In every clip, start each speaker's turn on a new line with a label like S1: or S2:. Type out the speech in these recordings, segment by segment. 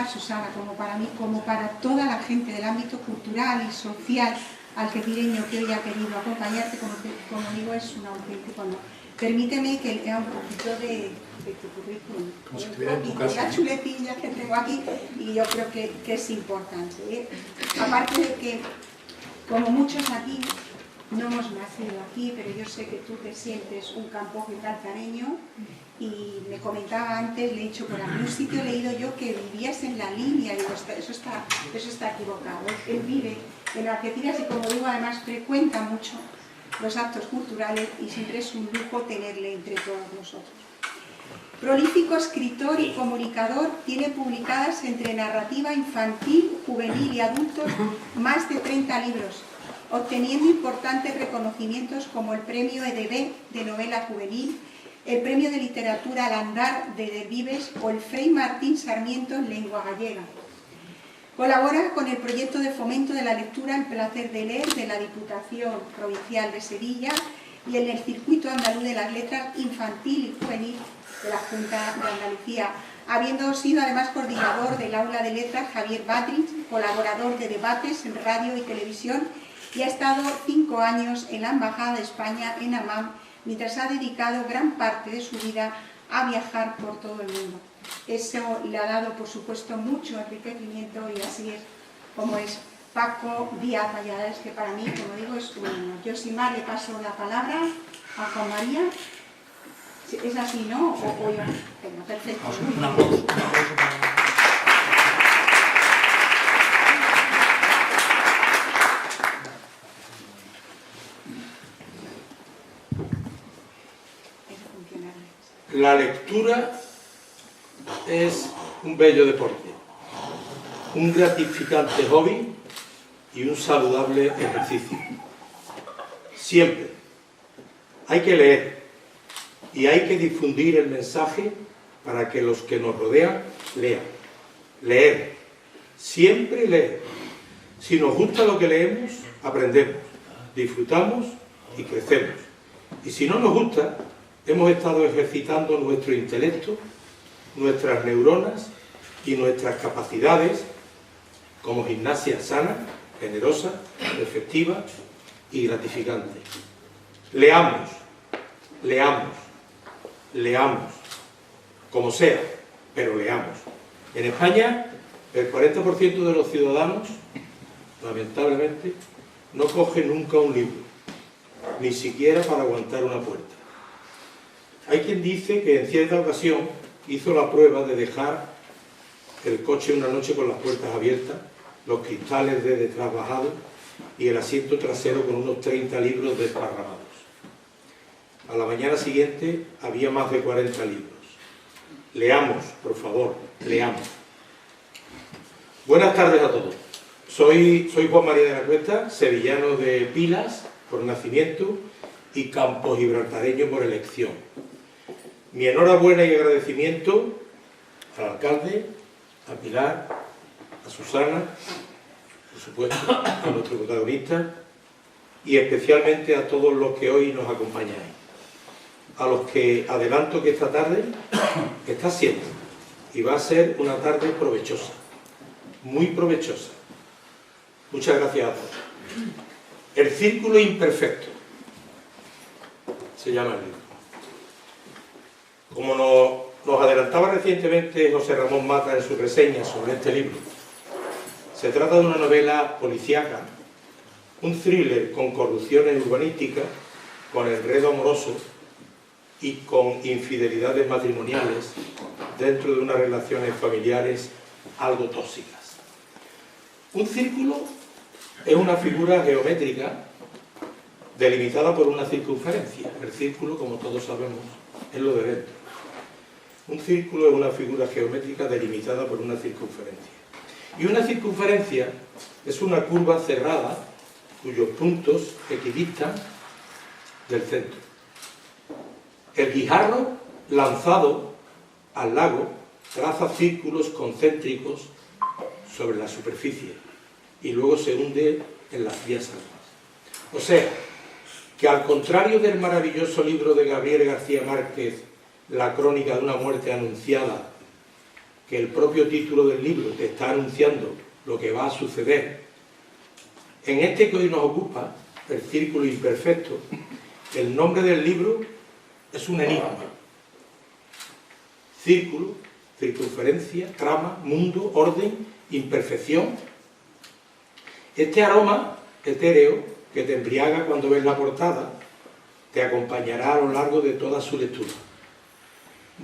S1: Susana, como para mí, como para toda la gente del ámbito cultural y social algecireño que hoy ha querido acompañarte, como digo, es un auténtico honor. Permíteme que lea un poquito de tu currículum,
S2: como si estuviera en tu casa,
S1: la chuletilla que tengo aquí, y yo creo que es importante, ¿eh? Aparte de que, como muchos aquí, no hemos nacido aquí, pero yo sé que tú te sientes un campo gibraltareño, y me comentaba antes, le he dicho por algún sitio, he leído yo que vivías en la línea, y digo, eso está equivocado. Él vive en Algeciras y, como digo, además frecuenta mucho los actos culturales y siempre es un lujo tenerle entre todos nosotros. Prolífico escritor y comunicador, tiene publicadas entre narrativa infantil, juvenil y adultos más de 30 libros, obteniendo importantes reconocimientos como el Premio EDB de Novela Juvenil, el Premio de Literatura al Andar de Delvives o el Frei Martín Sarmiento en lengua gallega. Colabora con el proyecto de fomento de la lectura El Placer de Leer de la Diputación Provincial de Sevilla y en el Circuito Andaluz de las Letras Infantil y Juvenil de la Junta de Andalucía, habiendo sido además coordinador del Aula de Letras Javier Batrich, colaborador de debates en radio y televisión, y ha estado 5 años en la Embajada de España en Amán, mientras ha dedicado gran parte de su vida a viajar por todo el mundo. Eso le ha dado, por supuesto, mucho enriquecimiento, y así es como es Paco Díaz Valladares, que para mí, como digo, es un honor. Yo sin más le paso la palabra a Juan María. ¿Es así, no? O yo. Bueno, perfecto.
S2: Un aplauso para...
S3: La lectura es un bello deporte, un gratificante hobby y un saludable ejercicio. Siempre hay que leer y hay que difundir el mensaje para que los que nos rodean lean. Leer, siempre leer. Si nos gusta lo que leemos, aprendemos, disfrutamos y crecemos. Y si no nos gusta, hemos estado ejercitando nuestro intelecto, nuestras neuronas y nuestras capacidades como gimnasia sana, generosa, efectiva y gratificante. Leamos, leamos, leamos, como sea, pero leamos. En España, el 40% de los ciudadanos, lamentablemente, no coge nunca un libro, ni siquiera para aguantar una puerta. Hay quien dice que en cierta ocasión hizo la prueba de dejar el coche una noche con las puertas abiertas, los cristales de detrás bajados y el asiento trasero con unos 30 libros desparramados. A la mañana siguiente había más de 40 libros. Leamos, por favor, leamos. Buenas tardes a todos. Soy Juan María de la Cuesta, sevillano de Pilas por nacimiento y campo gibraltareño por elección. Mi enhorabuena y agradecimiento al alcalde, a Pilar, a Susana, por supuesto, a nuestro protagonista, y especialmente a todos los que hoy nos acompañáis. A los que adelanto que esta tarde está siendo y va a ser una tarde provechosa, muy provechosa. Muchas gracias a todos. El círculo imperfecto se llama el libro. Como nos adelantaba recientemente José Ramón Mata en su reseña sobre este libro, se trata de una novela policíaca, un thriller con corrupciones urbanísticas, con enredo amoroso y con infidelidades matrimoniales dentro de unas relaciones familiares algo tóxicas. Un círculo es una figura geométrica delimitada por una circunferencia. El círculo, como todos sabemos, es lo de dentro. Un círculo es una figura geométrica delimitada por una circunferencia. Y una circunferencia es una curva cerrada cuyos puntos equidistan del centro. El guijarro lanzado al lago traza círculos concéntricos sobre la superficie y luego se hunde en las vías aguas. O sea, que al contrario del maravilloso libro de Gabriel García Márquez, La crónica de una muerte anunciada, que el propio título del libro te está anunciando lo que va a suceder. En este que hoy nos ocupa, El Círculo Imperfecto, el nombre del libro es un enigma. Círculo, circunferencia, trama, mundo, orden, imperfección. Este aroma etéreo que te embriaga cuando ves la portada te acompañará a lo largo de toda su lectura,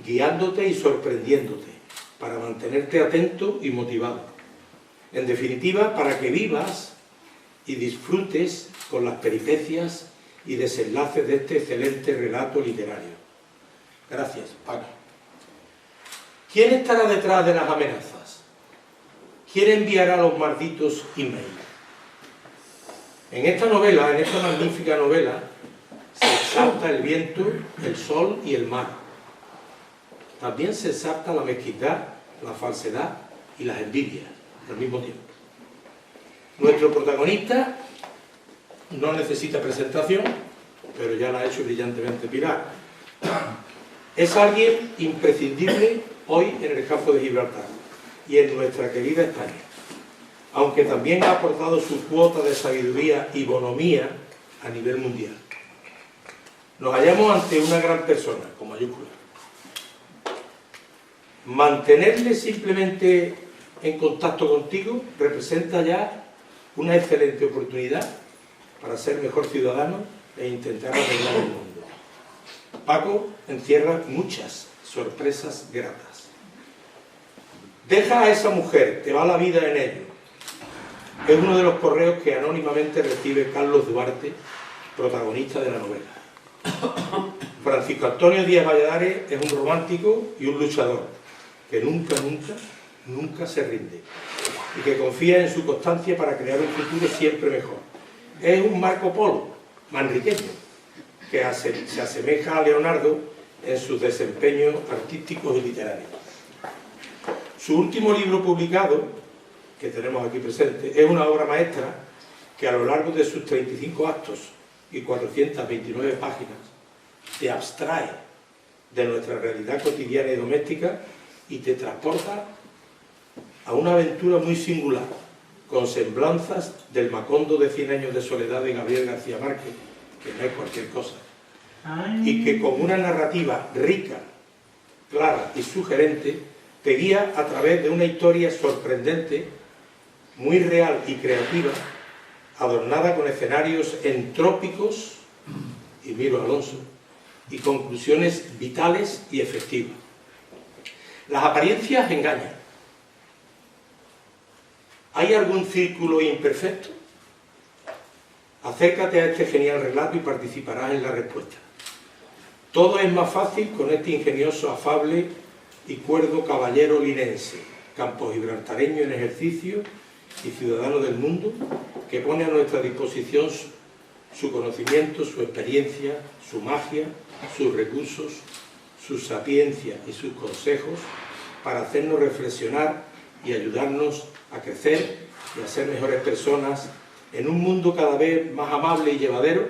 S3: guiándote y sorprendiéndote para mantenerte atento y motivado. En definitiva, para que vivas y disfrutes con las peripecias y desenlaces de este excelente relato literario. Gracias, Paco. ¿Quién estará detrás de las amenazas? ¿Quién enviará los malditos emails? En esta novela, en esta magnífica novela, se exalta el viento, el sol y el mar. También se exalta la mezquindad, la falsedad y las envidias al mismo tiempo. Nuestro protagonista no necesita presentación, pero ya la ha hecho brillantemente Pilar. Es alguien imprescindible hoy en el campo de Gibraltar y en nuestra querida España, aunque también ha aportado su cuota de sabiduría y bonomía a nivel mundial. Nos hallamos ante una gran persona, con mayúsculas. Mantenerle simplemente en contacto contigo representa ya una excelente oportunidad para ser mejor ciudadano e intentar arreglar el mundo. Paco encierra muchas sorpresas gratas. Deja a esa mujer, te va la vida en ello. Es uno de los correos que anónimamente recibe Carlos Duarte, protagonista de la novela. Francisco Antonio Díaz Valladares es un romántico y un luchador que nunca se rinde y que confía en su constancia para crear un futuro siempre mejor. Es un Marco Polo manriqueño que se asemeja a Leonardo en sus desempeños artísticos y literarios. Su último libro publicado, que tenemos aquí presente, es una obra maestra que a lo largo de sus 35 actos y 429 páginas te abstrae de nuestra realidad cotidiana y doméstica y te transporta a una aventura muy singular, con semblanzas del Macondo de 100 años de soledad de Gabriel García Márquez, que no es cualquier cosa, y que con una narrativa rica, clara y sugerente te guía a través de una historia sorprendente, muy real y creativa, adornada con escenarios entrópicos, y miro a Alonso, y conclusiones vitales y efectivas. Las apariencias engañan. ¿Hay algún círculo imperfecto? Acércate a este genial relato y participarás en la respuesta. Todo es más fácil con este ingenioso, afable y cuerdo caballero linense, campo-gibraltareño en ejercicio y ciudadano del mundo, que pone a nuestra disposición su conocimiento, su experiencia, su magia, sus recursos, su sapiencia y sus consejos para hacernos reflexionar y ayudarnos a crecer y a ser mejores personas en un mundo cada vez más amable y llevadero,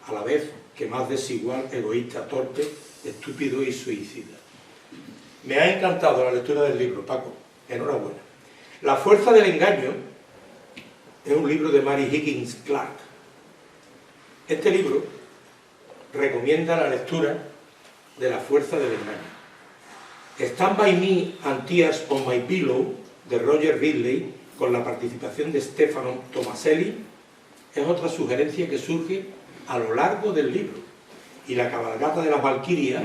S3: a la vez que más desigual, egoísta, torpe, estúpido y suicida. Me ha encantado la lectura del libro, Paco. Enhorabuena. La fuerza del engaño es un libro de Mary Higgins Clark. Este libro recomienda la lectura de La fuerza del engaño. Stand by Me and Tears on My Pillow, de Roger Ridley, con la participación de Stefano Tomaselli, es otra sugerencia que surge a lo largo del libro. Y La cabalgata de las Valquirias,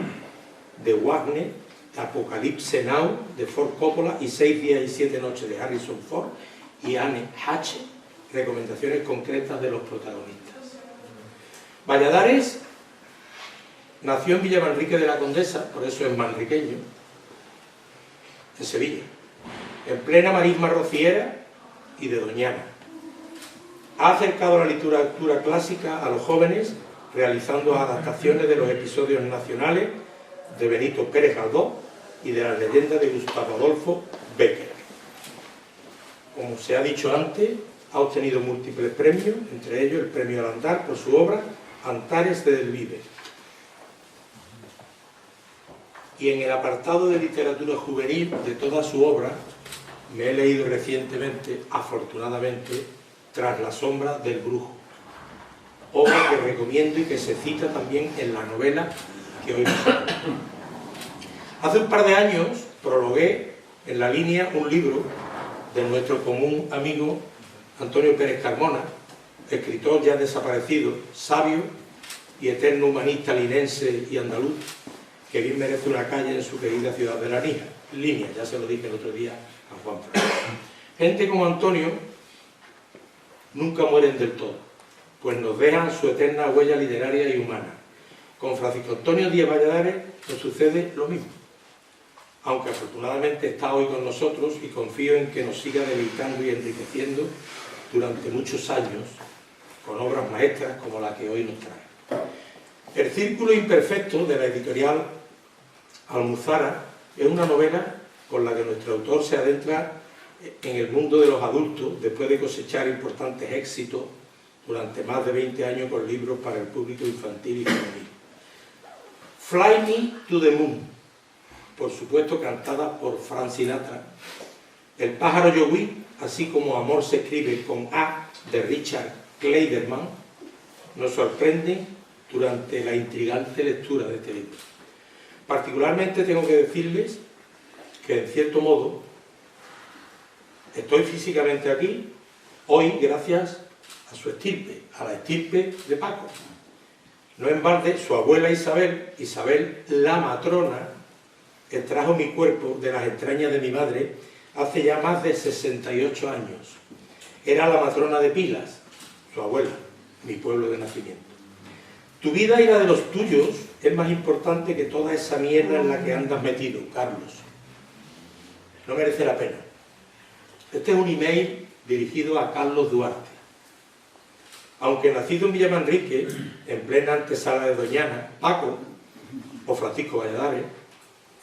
S3: de Wagner, Apocalypse Now, de Ford Coppola, y 6 días y 7 noches, de Harrison Ford y Anne Hatch, recomendaciones concretas de los protagonistas. Valladares nació en Villamanrique de la Condesa, por eso es manriqueño, en Sevilla, en plena marisma rociera y de Doñana. Ha acercado la literatura clásica a los jóvenes, realizando adaptaciones de los episodios nacionales de Benito Pérez Galdós y de las leyendas de Gustavo Adolfo Bécquer. Como se ha dicho antes, ha obtenido múltiples premios, entre ellos el premio al Andar por su obra Antares de Del Vive. y en el apartado de literatura juvenil de toda su obra me he leído recientemente, afortunadamente, Tras la sombra del brujo, obra que recomiendo y que se cita también en la novela que hoy nos habla. Hace un par de años prologué en la línea un libro de nuestro común amigo Antonio Pérez Carmona, escritor ya desaparecido, sabio y eterno humanista linense y andaluz, que bien merece una calle en su querida ciudad de la línea, ya se lo dije el otro día a Juan Fran. Gente como Antonio nunca mueren del todo, pues nos dejan su eterna huella literaria y humana. Con Francisco Antonio Díaz Valladares nos sucede lo mismo, aunque afortunadamente está hoy con nosotros y confío en que nos siga deleitando y enriqueciendo durante muchos años con obras maestras como la que hoy nos trae. El Círculo Imperfecto, de la editorial Almuzara, es una novela con la que nuestro autor se adentra en el mundo de los adultos después de cosechar importantes éxitos durante más de 20 años con libros para el público infantil y juvenil. Fly Me to the Moon, por supuesto cantada por Frank Sinatra. El pájaro Yowí, así como Amor se escribe con A, de Richard Clayderman, nos sorprende durante la intrigante lectura de este libro. Particularmente tengo que decirles que, en cierto modo, estoy físicamente aquí hoy gracias a su estirpe, a la estirpe de Paco. No en balde, su abuela Isabel la matrona, extrajo mi cuerpo de las entrañas de mi madre hace ya más de 68 años. Era la matrona de Pilas, su abuela, mi pueblo de nacimiento. Tu vida y la de los tuyos es más importante que toda esa mierda en la que andas metido, Carlos. No merece la pena. Este es un email dirigido a Carlos Duarte. Aunque nacido en Villamanrique, en plena antesala de Doñana, Paco, o Francisco Valladares,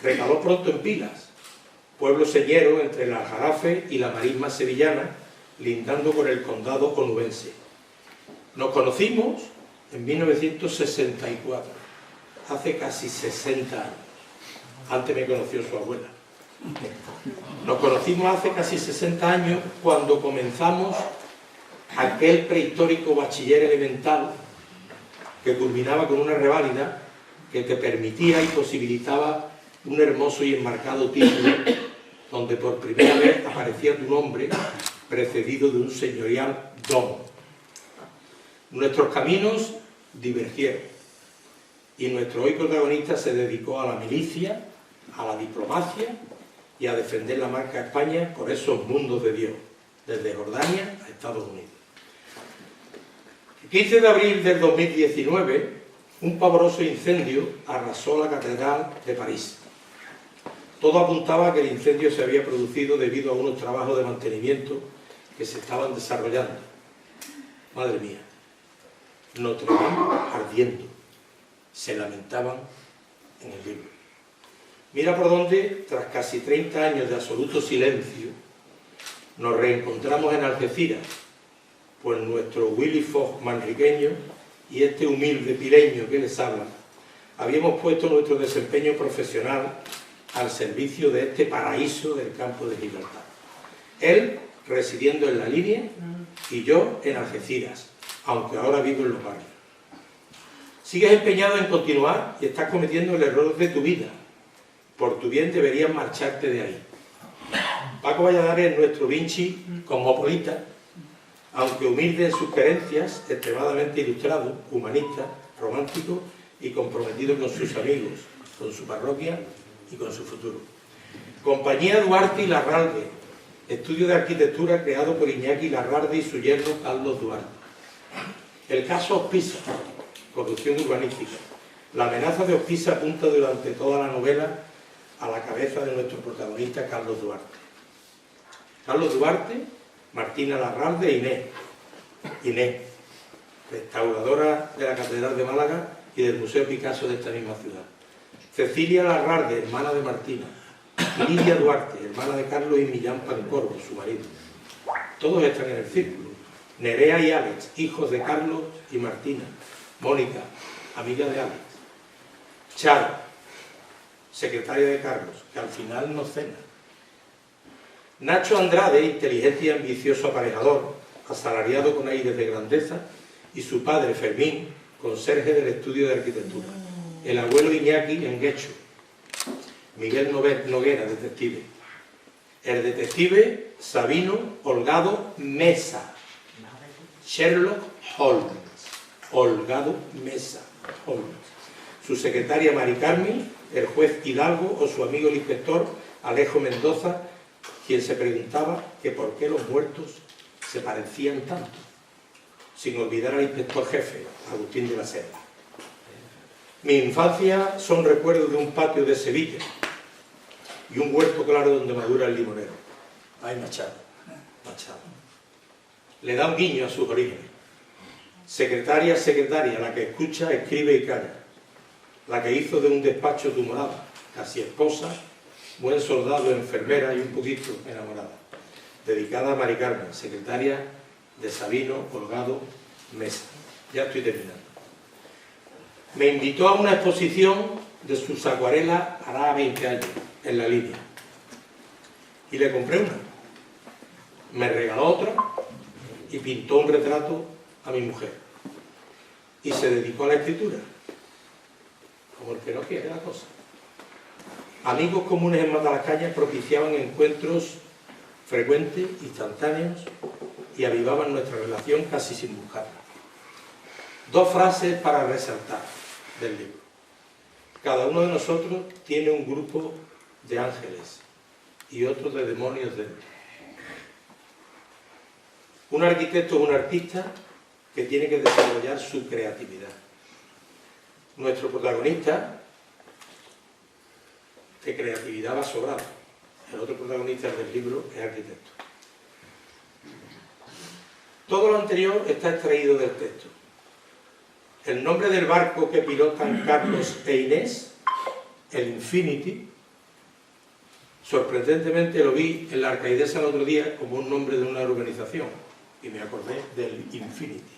S3: recaló pronto en Pilas, pueblo señero entre el Aljarafe y la marisma sevillana, lindando con el condado onubense. Nos conocimos en 1964, hace casi 60 años. Antes me conoció su abuela. Nos conocimos hace casi 60 años cuando comenzamos aquel prehistórico bachiller elemental que culminaba con una reválida que te permitía y posibilitaba un hermoso y enmarcado título donde por primera vez aparecía tu nombre precedido de un señorial don. Nuestros caminos divergieron y nuestro hoy protagonista se dedicó a la milicia, a la diplomacia y a defender la marca España por esos mundos de Dios, desde Jordania a Estados Unidos. El 15 de abril del 2019, un pavoroso incendio arrasó la Catedral de París. Todo apuntaba a que el incendio se había producido debido a unos trabajos de mantenimiento que se estaban desarrollando. Madre mía, Notre Dame ardiendo, se lamentaban en el libro. Mira por dónde, tras casi 30 años de absoluto silencio, nos reencontramos en Algeciras, pues nuestro Willy Fogg manriqueño y este humilde pileño que les habla, habíamos puesto nuestro desempeño profesional al servicio de este paraíso del campo de Gibraltar. Él residiendo en la línea y yo en Algeciras, aunque ahora vivo en los barrios. Sigues empeñado en continuar y estás cometiendo el error de tu vida. Por tu bien deberías marcharte de ahí. Paco Valladares es nuestro Vinci cosmopolita, aunque humilde en sus creencias, extremadamente ilustrado, humanista, romántico y comprometido con sus amigos, con su parroquia y con su futuro. Compañía Duarte y Larralde, estudio de arquitectura creado por Iñaki Larralde y su yerno Carlos Duarte. El caso Ospisa, corrupción urbanística. La amenaza de Ospisa apunta durante toda la novela a la cabeza de nuestro protagonista Carlos Duarte. Carlos Duarte, Martina Larralde e Inés. Inés, restauradora de la Catedral de Málaga y del Museo Picasso de esta misma ciudad. Cecilia Larralde, hermana de Martina. Lidia Duarte, hermana de Carlos y Millán Pancorbo, su marido. Todos están en el círculo. Nerea y Alex, hijos de Carlos y Martina. Mónica, amiga de Alex. Charo, secretaria de Carlos, que al final no cena. Nacho Andrade, inteligente y ambicioso aparejador, asalariado con aires de grandeza, y su padre Fermín, conserje del estudio de arquitectura. El abuelo Iñaki en Guecho. Miguel Noguera, detective. El detective Sabino Holgado Mesa. Sherlock Holmes. Holgado Mesa. Holmes. Su secretaria Mari Carmen, el juez Hidalgo o su amigo el inspector Alejo Mendoza, quien se preguntaba que por qué los muertos se parecían tanto, sin olvidar al inspector jefe, Agustín de la Serra. Mi infancia son recuerdos de un patio de Sevilla y un huerto claro donde madura el limonero. Ay, Machado, Machado. Le da un guiño a sus orígenes. Secretaria, la que escucha, escribe y calla. La que hizo de un despacho tu morada, casi esposa, buen soldado, enfermera y un poquito enamorada. Dedicada a Mari Carmen, secretaria de Sabino Holgado Mesa. Ya estoy terminando. Me invitó a una exposición de sus acuarelas hará 20 años, en La Línea. Y le compré una. Me regaló otra y pintó un retrato a mi mujer. Y se dedicó a la escritura. Como el que no quiere la cosa. Amigos comunes en Matalascañas propiciaban encuentros frecuentes, instantáneos, y avivaban nuestra relación casi sin buscarla. Dos frases para resaltar del libro. Cada uno de nosotros tiene un grupo de ángeles y otro de demonios dentro. Un arquitecto es un artista que tiene que desarrollar su creatividad. Nuestro protagonista, de creatividad va sobrado. El otro protagonista del libro es arquitecto. Todo lo anterior está extraído del texto. El nombre del barco que pilotan Carlos e Inés, el Infinity, sorprendentemente lo vi en la Arcaidesa el otro día como un nombre de una urbanización y me acordé del Infinity.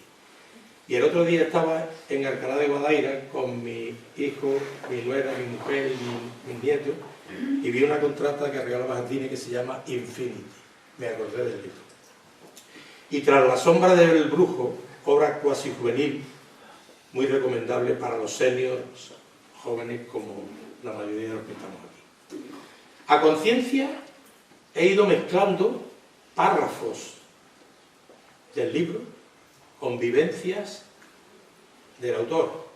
S3: Y el otro día estaba en Alcalá de Guadaira con mi hijo, mi nuera, mi mujer y mis nietos y vi una contrata que regalaba Jardine que se llama Infinity. Me acordé del libro. Y Tras la sombra del brujo, obra cuasi juvenil, muy recomendable para los seniors jóvenes como la mayoría de los que estamos aquí. A conciencia he ido mezclando párrafos del libro con vivencias del autor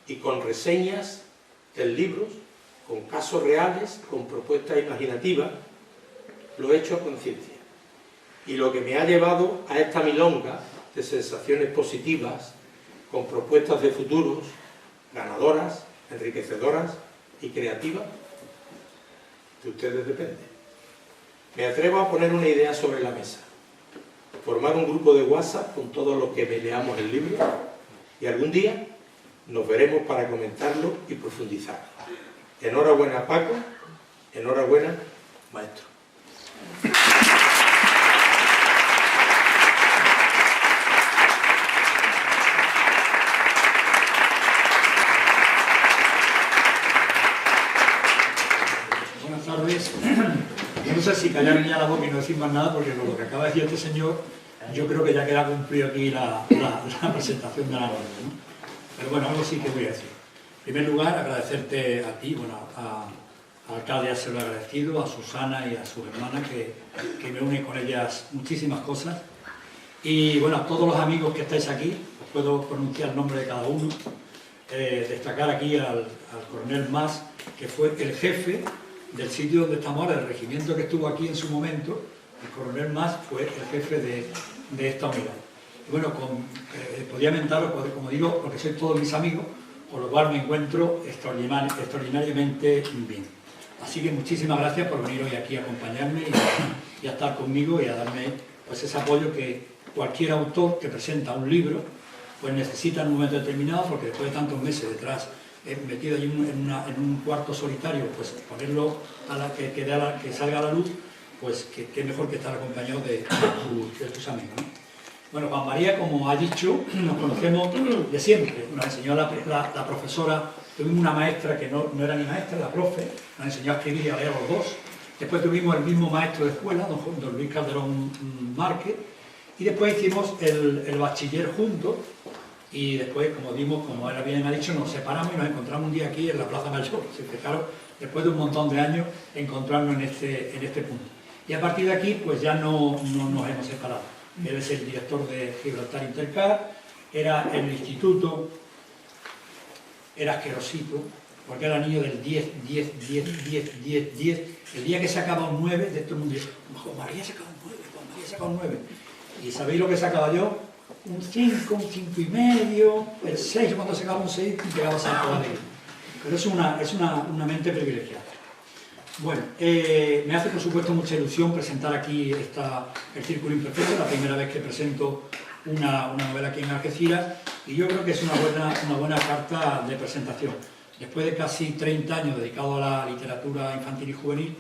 S3: y con reseñas del libro, con casos reales, con propuestas imaginativas. Lo he hecho a conciencia. Y lo que me ha llevado a esta milonga de sensaciones positivas, con propuestas de futuros, ganadoras, enriquecedoras y creativas, de ustedes depende. Me atrevo a poner una idea sobre la mesa. Formar un grupo de WhatsApp con todos los que me leamos el libro y algún día nos veremos para comentarlo y profundizar. Enhorabuena, Paco. Enhorabuena, maestro.
S2: Buenas tardes. Yo no sé si callarme ya la boca y no decir más nada, porque con lo que acaba de decir este señor, yo creo que ya queda cumplido aquí la presentación de la norma, ¿no? Pero bueno, algo sí que voy a decir. En primer lugar, agradecerte a ti, bueno, al alcalde ya se lo he agradecido, a Susana y a su hermana, que me une con ellas muchísimas cosas. Y bueno, a todos los amigos que estáis aquí, os puedo pronunciar el nombre de cada uno. Destacar aquí al coronel Mas, que fue el jefe del sitio donde estamos ahora, el regimiento que estuvo aquí en su momento. El coronel Mas fue el jefe de esta unidad. Y bueno, podía mentaros, como digo, porque sois todos mis amigos, por lo cual me encuentro extraordinariamente bien. Así que muchísimas gracias por venir hoy aquí a acompañarme y a estar conmigo y a darme pues, ese apoyo que cualquier autor que presenta un libro pues necesita en un momento determinado, porque después de tantos meses detrás metido allí en un cuarto solitario, pues ponerlo a la que salga a la luz, pues qué mejor que estar acompañado de tus amigos, ¿no? Bueno, Juan María, como ha dicho, nos conocemos de siempre. Nos enseñó la profesora, tuvimos una maestra que no era ni maestra, la profe, nos enseñó a escribir y a leer los dos. Después tuvimos el mismo maestro de escuela, don Luis Calderón Márquez, y después hicimos el bachiller juntos, y después, como él bien ha dicho, nos separamos y nos encontramos un día aquí en la Plaza Mayor. Se fijaron, después de un montón de años, encontrarnos en este punto. Y a partir de aquí, pues ya no nos hemos separado. Él es el director de Gibraltar Intercar, era el instituto, era asquerosito, porque era niño del 10, 10, 10, 10, 10, 10. El día que sacaba un 9, de todo el mundo dice, Juan María sacaba un 9, Juan María sacaba un 9. ¿Y sabéis lo que sacaba yo? Un 5, un 5 y medio, el 6, cuando sacaba un 6, llegaba a ser toda de. Pero es una mente privilegiada. Bueno, me hace por supuesto mucha ilusión presentar aquí El Círculo Imperfecto, la primera vez que presento una novela aquí en Algeciras, y yo creo que es una buena carta de presentación. Después de casi 30 años dedicado a la literatura infantil y juvenil,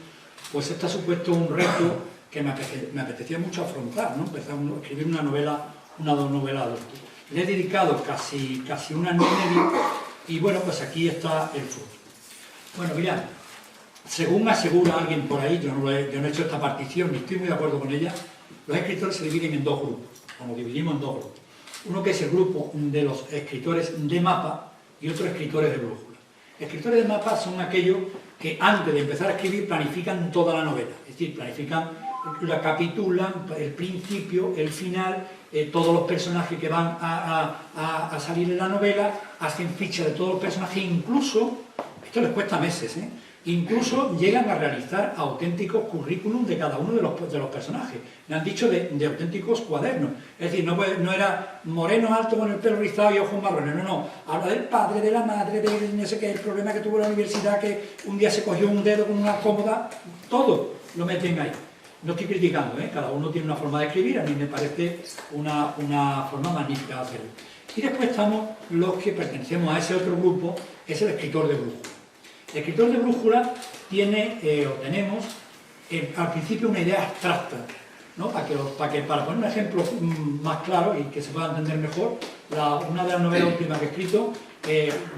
S2: pues está supuesto un reto que me apetecía mucho afrontar, ¿no? Empezar a escribir una novela adulta. Le he dedicado casi un año y medio, y bueno, pues aquí está el fruto. Bueno, mirad, según me asegura alguien por ahí, yo no he hecho esta partición ni estoy muy de acuerdo con ella, los escritores se dividen en dos grupos, como dividimos en dos grupos. Uno que es el grupo de los escritores de mapa y otro escritores de brújula. Escritores de mapa son aquellos que antes de empezar a escribir planifican toda la novela, es decir, planifican, la capitulan, el principio, el final, todos los personajes que van a salir en la novela, hacen ficha de todos los personajes, incluso, esto les cuesta meses, incluso llegan a realizar auténticos currículum de cada uno de los personajes. Me han dicho de auténticos cuadernos. Es decir, no era moreno alto con el pelo rizado y ojos marrones, no. Habla del padre, de la madre, de no sé qué, el problema que tuvo en la universidad, que un día se cogió un dedo con una cómoda, todo lo meten ahí. No estoy criticando, cada uno tiene una forma de escribir, a mí me parece una forma magnífica de hacerlo. Y después estamos los que pertenecemos a ese otro grupo, que es el escritor de brújula. El escritor de brújula tenemos al principio una idea abstracta, ¿no? Para poner un ejemplo más claro y que se pueda entender mejor, una de las novelas últimas que he escrito,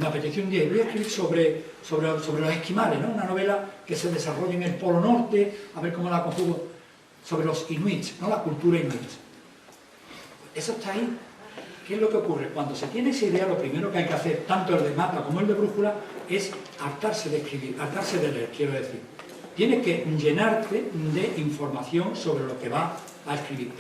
S2: me apeteció un día, voy a escribir sobre los esquimales, ¿no? Una novela que se desarrolla en el Polo Norte, a ver cómo la conjugo, sobre los inuits, ¿no? La cultura inuit. Eso está ahí. ¿Qué es lo que ocurre? Cuando se tiene esa idea, lo primero que hay que hacer, tanto el de mapa como el de brújula, es hartarse de escribir, hartarse de leer, quiero decir. Tienes que llenarte de información sobre lo que va a escribir.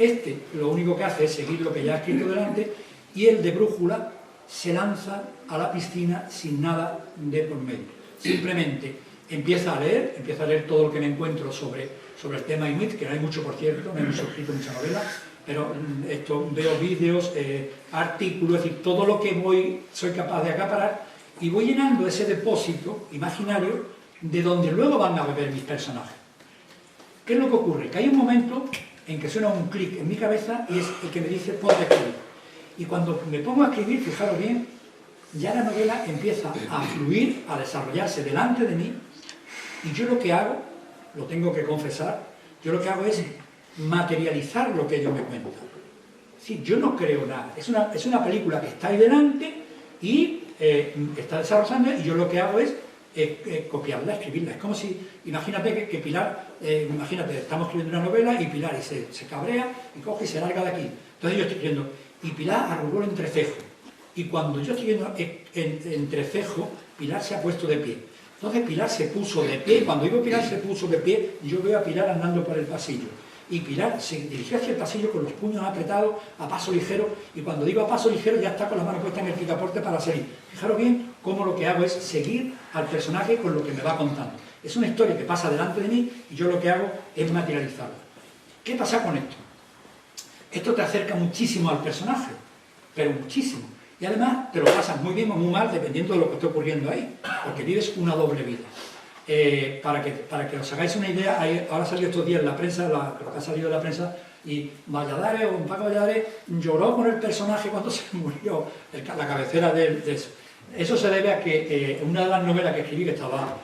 S2: Lo único que hace es seguir lo que ya ha escrito delante, y el de brújula se lanza a la piscina sin nada de por medio. Simplemente empieza a leer todo lo que me encuentro sobre el tema inuit, que no hay mucho, por cierto, no he escrito mucha novela, pero veo vídeos, artículos, es decir, todo lo que soy capaz de acaparar, y voy llenando ese depósito imaginario de donde luego van a beber mis personajes. ¿Qué es lo que ocurre? Que hay un momento en que suena un clic en mi cabeza y es el que me dice ponte a escribir. Y cuando me pongo a escribir, fijaros bien, ya la novela empieza a fluir, a desarrollarse delante de mí, y yo lo que hago, lo tengo que confesar, yo lo que hago es materializar lo que ellos me cuentan. Sí, yo no creo nada, es una película que está ahí delante y está desarrollando, y yo lo que hago es copiarla, escribirla. Es como si, imagínate que Pilar, estamos escribiendo una novela y Pilar se cabrea y coge y se larga de aquí. Entonces yo estoy escribiendo, y Pilar arrugó el entrecejo. Y cuando yo estoy viendo entrecejo, Pilar se ha puesto de pie. Entonces Pilar se puso de pie, y cuando digo Pilar se puso de pie, yo veo a Pilar andando por el pasillo. Y Pilar se dirigió hacia el pasillo con los puños apretados, a paso ligero, y cuando digo a paso ligero ya está con la mano puesta en el picaporte para salir. Fijaros bien cómo lo que hago es seguir al personaje con lo que me va contando. Es una historia que pasa delante de mí y yo lo que hago es materializarla. ¿Qué pasa con esto? Esto te acerca muchísimo al personaje, pero muchísimo. Y además te lo pasas muy bien o muy mal dependiendo de lo que esté ocurriendo ahí, porque vives una doble vida. Para que os hagáis una idea, ahora salió estos días en la prensa, lo que ha salido en la prensa, y Valladares, o Paco Valladares, lloró con el personaje cuando se murió, la cabecera de eso. Eso se debe a que una de las novelas que escribí, que estaba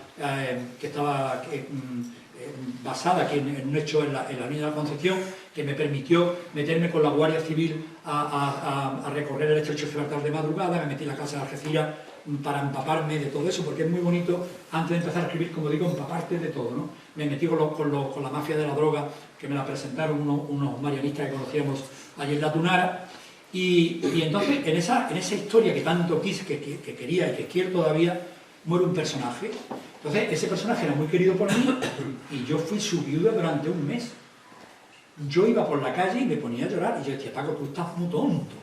S2: basada aquí en un hecho en la Avenida de la Concepción, que me permitió meterme con la Guardia Civil a recorrer el estrecho de Gibraltar de madrugada, me metí en la casa de Algeciras para empaparme de todo eso, porque es muy bonito, antes de empezar a escribir, como digo, empaparte de todo, ¿no? Me metí con la mafia de la droga, que me la presentaron unos marianistas que conocíamos allí en La Tunara, y entonces en esa historia que tanto quise, que quería y que quiero todavía, muere un personaje. Entonces ese personaje era muy querido por mí y yo fui su viuda durante un mes. Yo iba por la calle y me ponía a llorar y yo decía, Paco, tú estás muy tonto,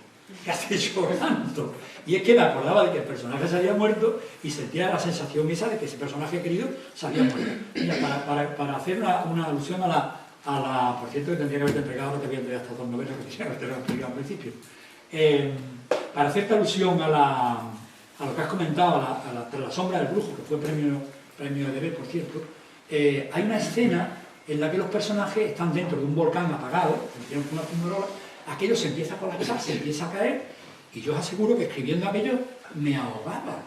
S2: ¿qué haces llorando? Y es que me acordaba de que el personaje se había muerto y sentía la sensación esa de que ese personaje querido se había muerto. Mira, para hacer una alusión a la... Por cierto, que tendría que haberte entregado, ahora te voy a entregar estas dos novelas que quisiera haberte entregado al principio. Para hacerte alusión a lo que has comentado, a la sombra del brujo, que fue premio EDB, por cierto, hay una escena en la que los personajes están dentro de un volcán apagado, tienen una fumarola, aquello se empieza a colapsar, se empieza a caer, y yo os aseguro que escribiendo aquello me ahogaba.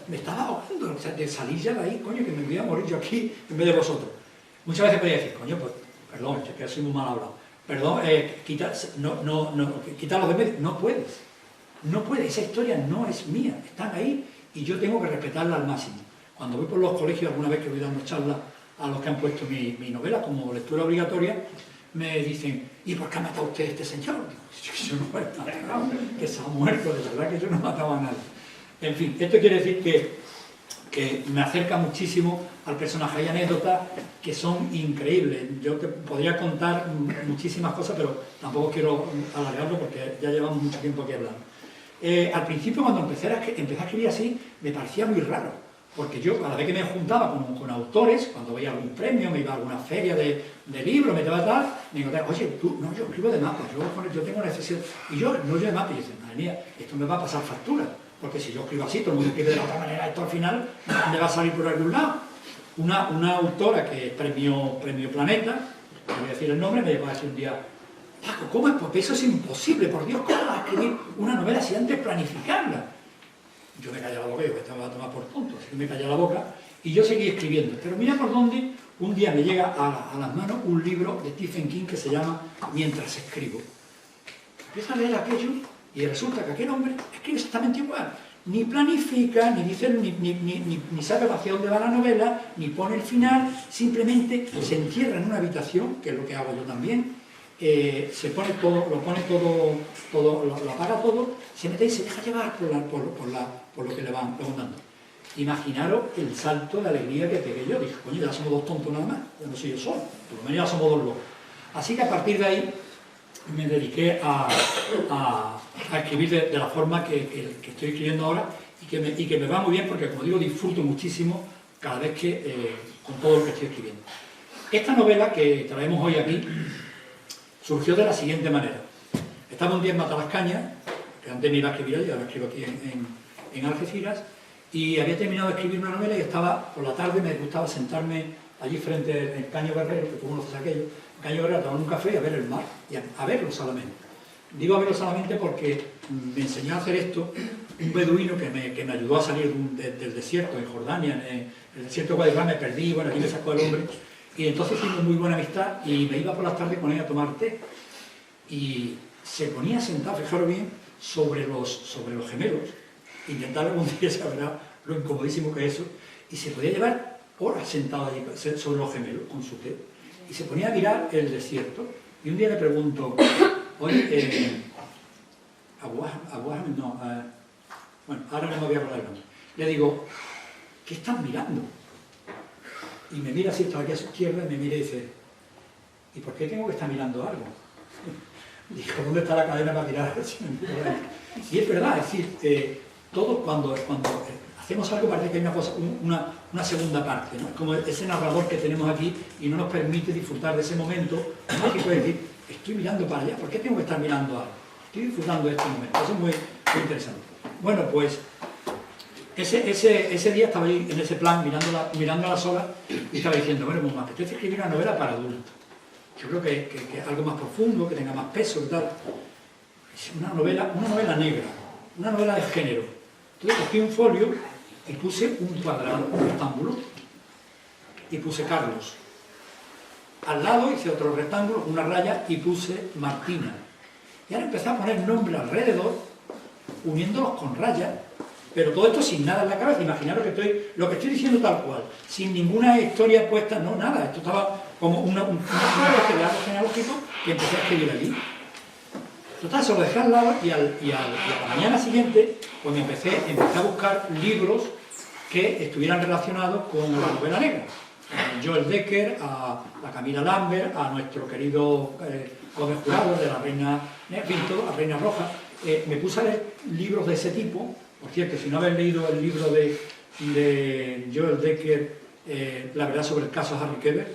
S2: Me estaba ahogando, o sea, de salir ya de ahí, coño, que me voy a morir yo aquí en vez de vosotros. Muchas veces podía decir, coño, pues, perdón, es que soy muy mal hablado, perdón, quitarlo de medio, no puedes. No puede, esa historia no es mía, están ahí y yo tengo que respetarla al máximo. Cuando voy por los colegios, alguna vez que voy dando charlas a los que han puesto mi novela como lectura obligatoria, me dicen, ¿y por qué ha matado usted a este señor? Yo no he matado, que se ha muerto, de verdad que yo no he matado a nadie. En fin, esto quiere decir que me acerca muchísimo al personaje. Hay anécdotas que son increíbles. Yo te podría contar muchísimas cosas, pero tampoco quiero alargarlo porque ya llevamos mucho tiempo aquí hablando. Al principio, cuando empecé a escribir así, me parecía muy raro, porque yo, cada vez que me juntaba con autores, cuando veía algún premio, me iba a alguna feria de libros, me iba tal, me encontraba, oye, tú, no, yo escribo de mapas, yo tengo necesidad, y yo no de mapas, y yo decía, madre mía, esto me va a pasar factura, porque si yo escribo así, todo el mundo escribe de la otra manera, esto al final me va a salir por algún lado. Una autora que es premio Planeta, no voy a decir el nombre, me llegó a decir un día, Paco, ¿cómo es? Porque eso es imposible, por Dios, ¿cómo vas a escribir una novela si antes planificarla? Yo me callé la boca, yo que estaba a tomar por tonto, así que me callé la boca y yo seguí escribiendo. Pero mira por dónde un día me llega a las manos un libro de Stephen King que se llama Mientras escribo. Empiezo a leer aquello y resulta que aquel hombre escribe exactamente igual. Ni planifica, ni dice, ni sabe hacia dónde va la novela, ni pone el final, simplemente se encierra en una habitación, que es lo que hago yo también, se pone todo, lo apaga todo, se mete y se deja llevar por lo que le van preguntando. Imaginaros el salto de alegría que pegué yo. Dije, coño, ya somos dos tontos nada más, ya no soy yo solo, por lo menos ya somos dos locos. Así que a partir de ahí me dediqué a escribir de la forma que estoy escribiendo ahora y que me va muy bien porque, como digo, disfruto muchísimo cada vez que con todo lo que estoy escribiendo. Esta novela que traemos hoy aquí surgió de la siguiente manera. Estaba un día en Matalascañas, que antes me iba a escribir allí, ahora escribo aquí en Algeciras, y había terminado de escribir una novela y estaba, por la tarde me gustaba sentarme allí frente al Caño Guerrero, que tú conoces aquello, el Caño Guerrero, a tomar un café y a ver el mar, y a verlo solamente. Digo a verlo solamente porque me enseñó a hacer esto un beduino que me ayudó a salir del desierto, en Jordania, en el desierto de Guadalajara, me perdí, bueno, aquí me sacó el hombre, y entonces hicimos muy buena amistad y me iba por las tardes con él a tomar té. Y se ponía sentado, fijaros bien, sobre los gemelos, intentar algún día saber lo incomodísimo que es eso, y se podía llevar horas sentado allí sobre los gemelos con su té, y se ponía a mirar el desierto, y un día le pregunto, oye, bueno, ahora no me voy a acordar el nombre, le digo, ¿qué estás mirando? Y me mira así, estaba aquí a su izquierda, y me mira y dice, ¿y por qué tengo que estar mirando algo? Dijo, ¿dónde está la cadena para tirar? Y es verdad, es decir, todos cuando hacemos algo parece que hay una segunda parte, ¿no? Como ese narrador que tenemos aquí y no nos permite disfrutar de ese momento mágico de decir, estoy mirando para allá, ¿por qué tengo que estar mirando algo? Estoy disfrutando de este momento, eso es muy interesante. Bueno, pues ese día estaba ahí en ese plan mirando a las olas y estaba diciendo, bueno, pues me apetece escribir una novela para adultos. Yo creo que algo más profundo, que tenga más peso y tal. Es una novela negra, una novela de género. Entonces cogí un folio y puse un cuadrado, un rectángulo, y puse Carlos. Al lado hice otro rectángulo, una raya, y puse Martina. Y ahora empecé a poner nombres alrededor, uniéndolos con rayas, pero todo esto sin nada en la cabeza. Imaginaros que lo que estoy diciendo tal cual, sin ninguna historia puesta, no, nada. Esto estaba como un árbol genealógico que empecé a escribir allí. Total, se lo dejé al lado y a la mañana siguiente pues empecé a buscar libros que estuvieran relacionados con la novela negra. A Joel Decker, a Camila Lambert, a nuestro querido conjurado de la Reina, en fin, todo, la Reina Roja. Me puse a leer libros de ese tipo. Por cierto, si no habéis leído el libro de Joel Decker, La verdad sobre el caso Harry Keber,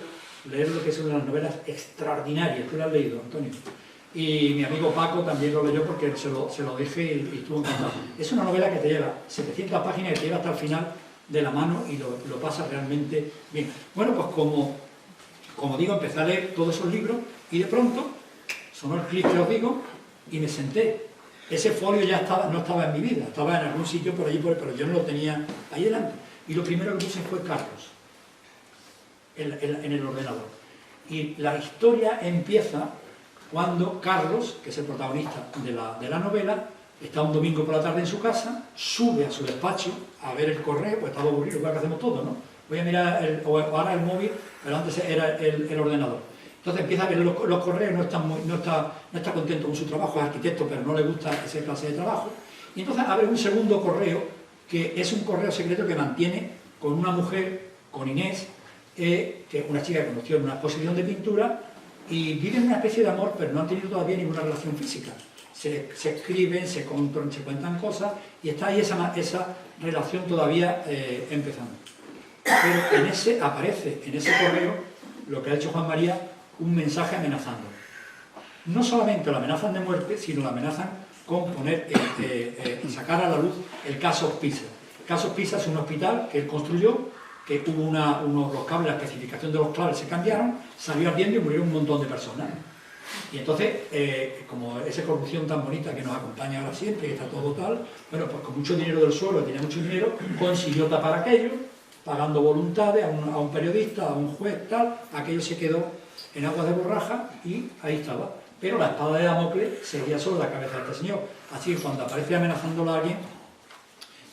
S2: leer lo que son las novelas extraordinarias. ¿Tú lo has leído, Antonio? Y mi amigo Paco también lo leyó porque se lo dije y estuvo encantado. Es una novela que te lleva 700 páginas, que te lleva hasta el final de la mano y lo pasa realmente bien. Bueno, pues como digo, empecé a leer todos esos libros y de pronto sonó el clic que os digo y me senté. Ese folio ya no estaba en mi vida, estaba en algún sitio por allí, pero yo no lo tenía ahí delante. Y lo primero que puse fue Carlos en el ordenador. Y la historia empieza cuando Carlos, que es el protagonista de la novela, está un domingo por la tarde en su casa, sube a su despacho a ver el correo, pues estaba aburrido, igual que hacemos todos, ¿no? Voy a mirar ahora el móvil, pero antes era el ordenador. Entonces empieza a ver los correos, no está contento con su trabajo, es arquitecto, pero no le gusta esa clase de trabajo. Y entonces abre un segundo correo, que es un correo secreto que mantiene con una mujer, con Inés, que es una chica que conoció en una exposición de pintura, y viven una especie de amor, pero no han tenido todavía ninguna relación física. Se escriben, se cuentan cosas, y está ahí esa relación todavía empezando. Pero aparece en ese correo, lo que ha hecho Juan María, un mensaje amenazando. No solamente lo amenazan de muerte, sino lo amenazan con sacar a la luz el caso Pisa. El caso Pisa es un hospital que él construyó, que hubo los cables, la especificación de los cables se cambiaron, salió ardiendo y murieron un montón de personas. Y entonces, como esa corrupción tan bonita que nos acompaña ahora siempre, que está todo tal, bueno, pues con mucho dinero del suelo, tenía mucho dinero, consiguió tapar aquello, pagando voluntades a un periodista, a un juez, tal, aquello se quedó en aguas de borraja y ahí estaba. Pero la espada de Damocles seguía sobre la cabeza de este señor. Así que cuando aparece amenazándola a alguien,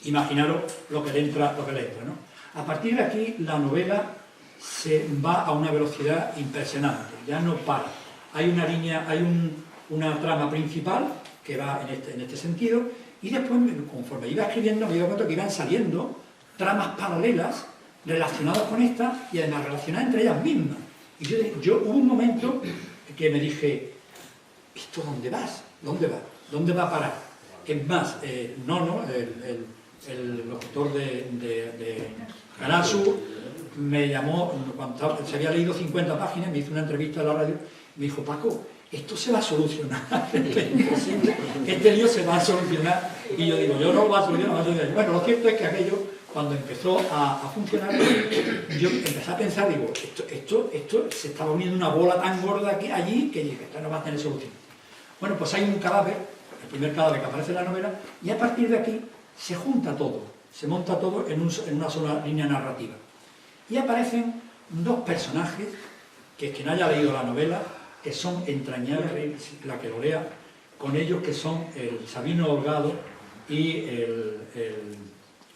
S2: imaginaros lo que le entra, ¿no? A partir de aquí la novela se va a una velocidad impresionante, ya no para. Hay una línea, una trama principal que va en este sentido, y después, conforme iba escribiendo, me di cuenta que iban saliendo tramas paralelas relacionadas con esta y además relacionadas entre ellas mismas. Y yo hubo un momento que me dije, ¿esto dónde vas? ¿Dónde va? ¿Dónde va a parar? Es más, Nono, el locutor de Canal Sur, me llamó, cuando se había leído 50 páginas, me hizo una entrevista a la radio, me dijo, Paco, esto se va a solucionar, esto es imposible, este lío se va a solucionar. Y yo digo, yo no lo voy a solucionar, Bueno, lo cierto es que aquello, cuando empezó a funcionar, yo empecé a pensar, digo, esto se estaba uniendo una bola tan gorda allí, que dije, esto no va a tener solución. Bueno, pues hay un cadáver, el primer cadáver que aparece en la novela, y a partir de aquí se junta todo, se monta todo en una sola línea narrativa. Y aparecen dos personajes que quien haya leído la novela, que son entrañables, la que lo lea, con ellos que son el Sabino Holgado y el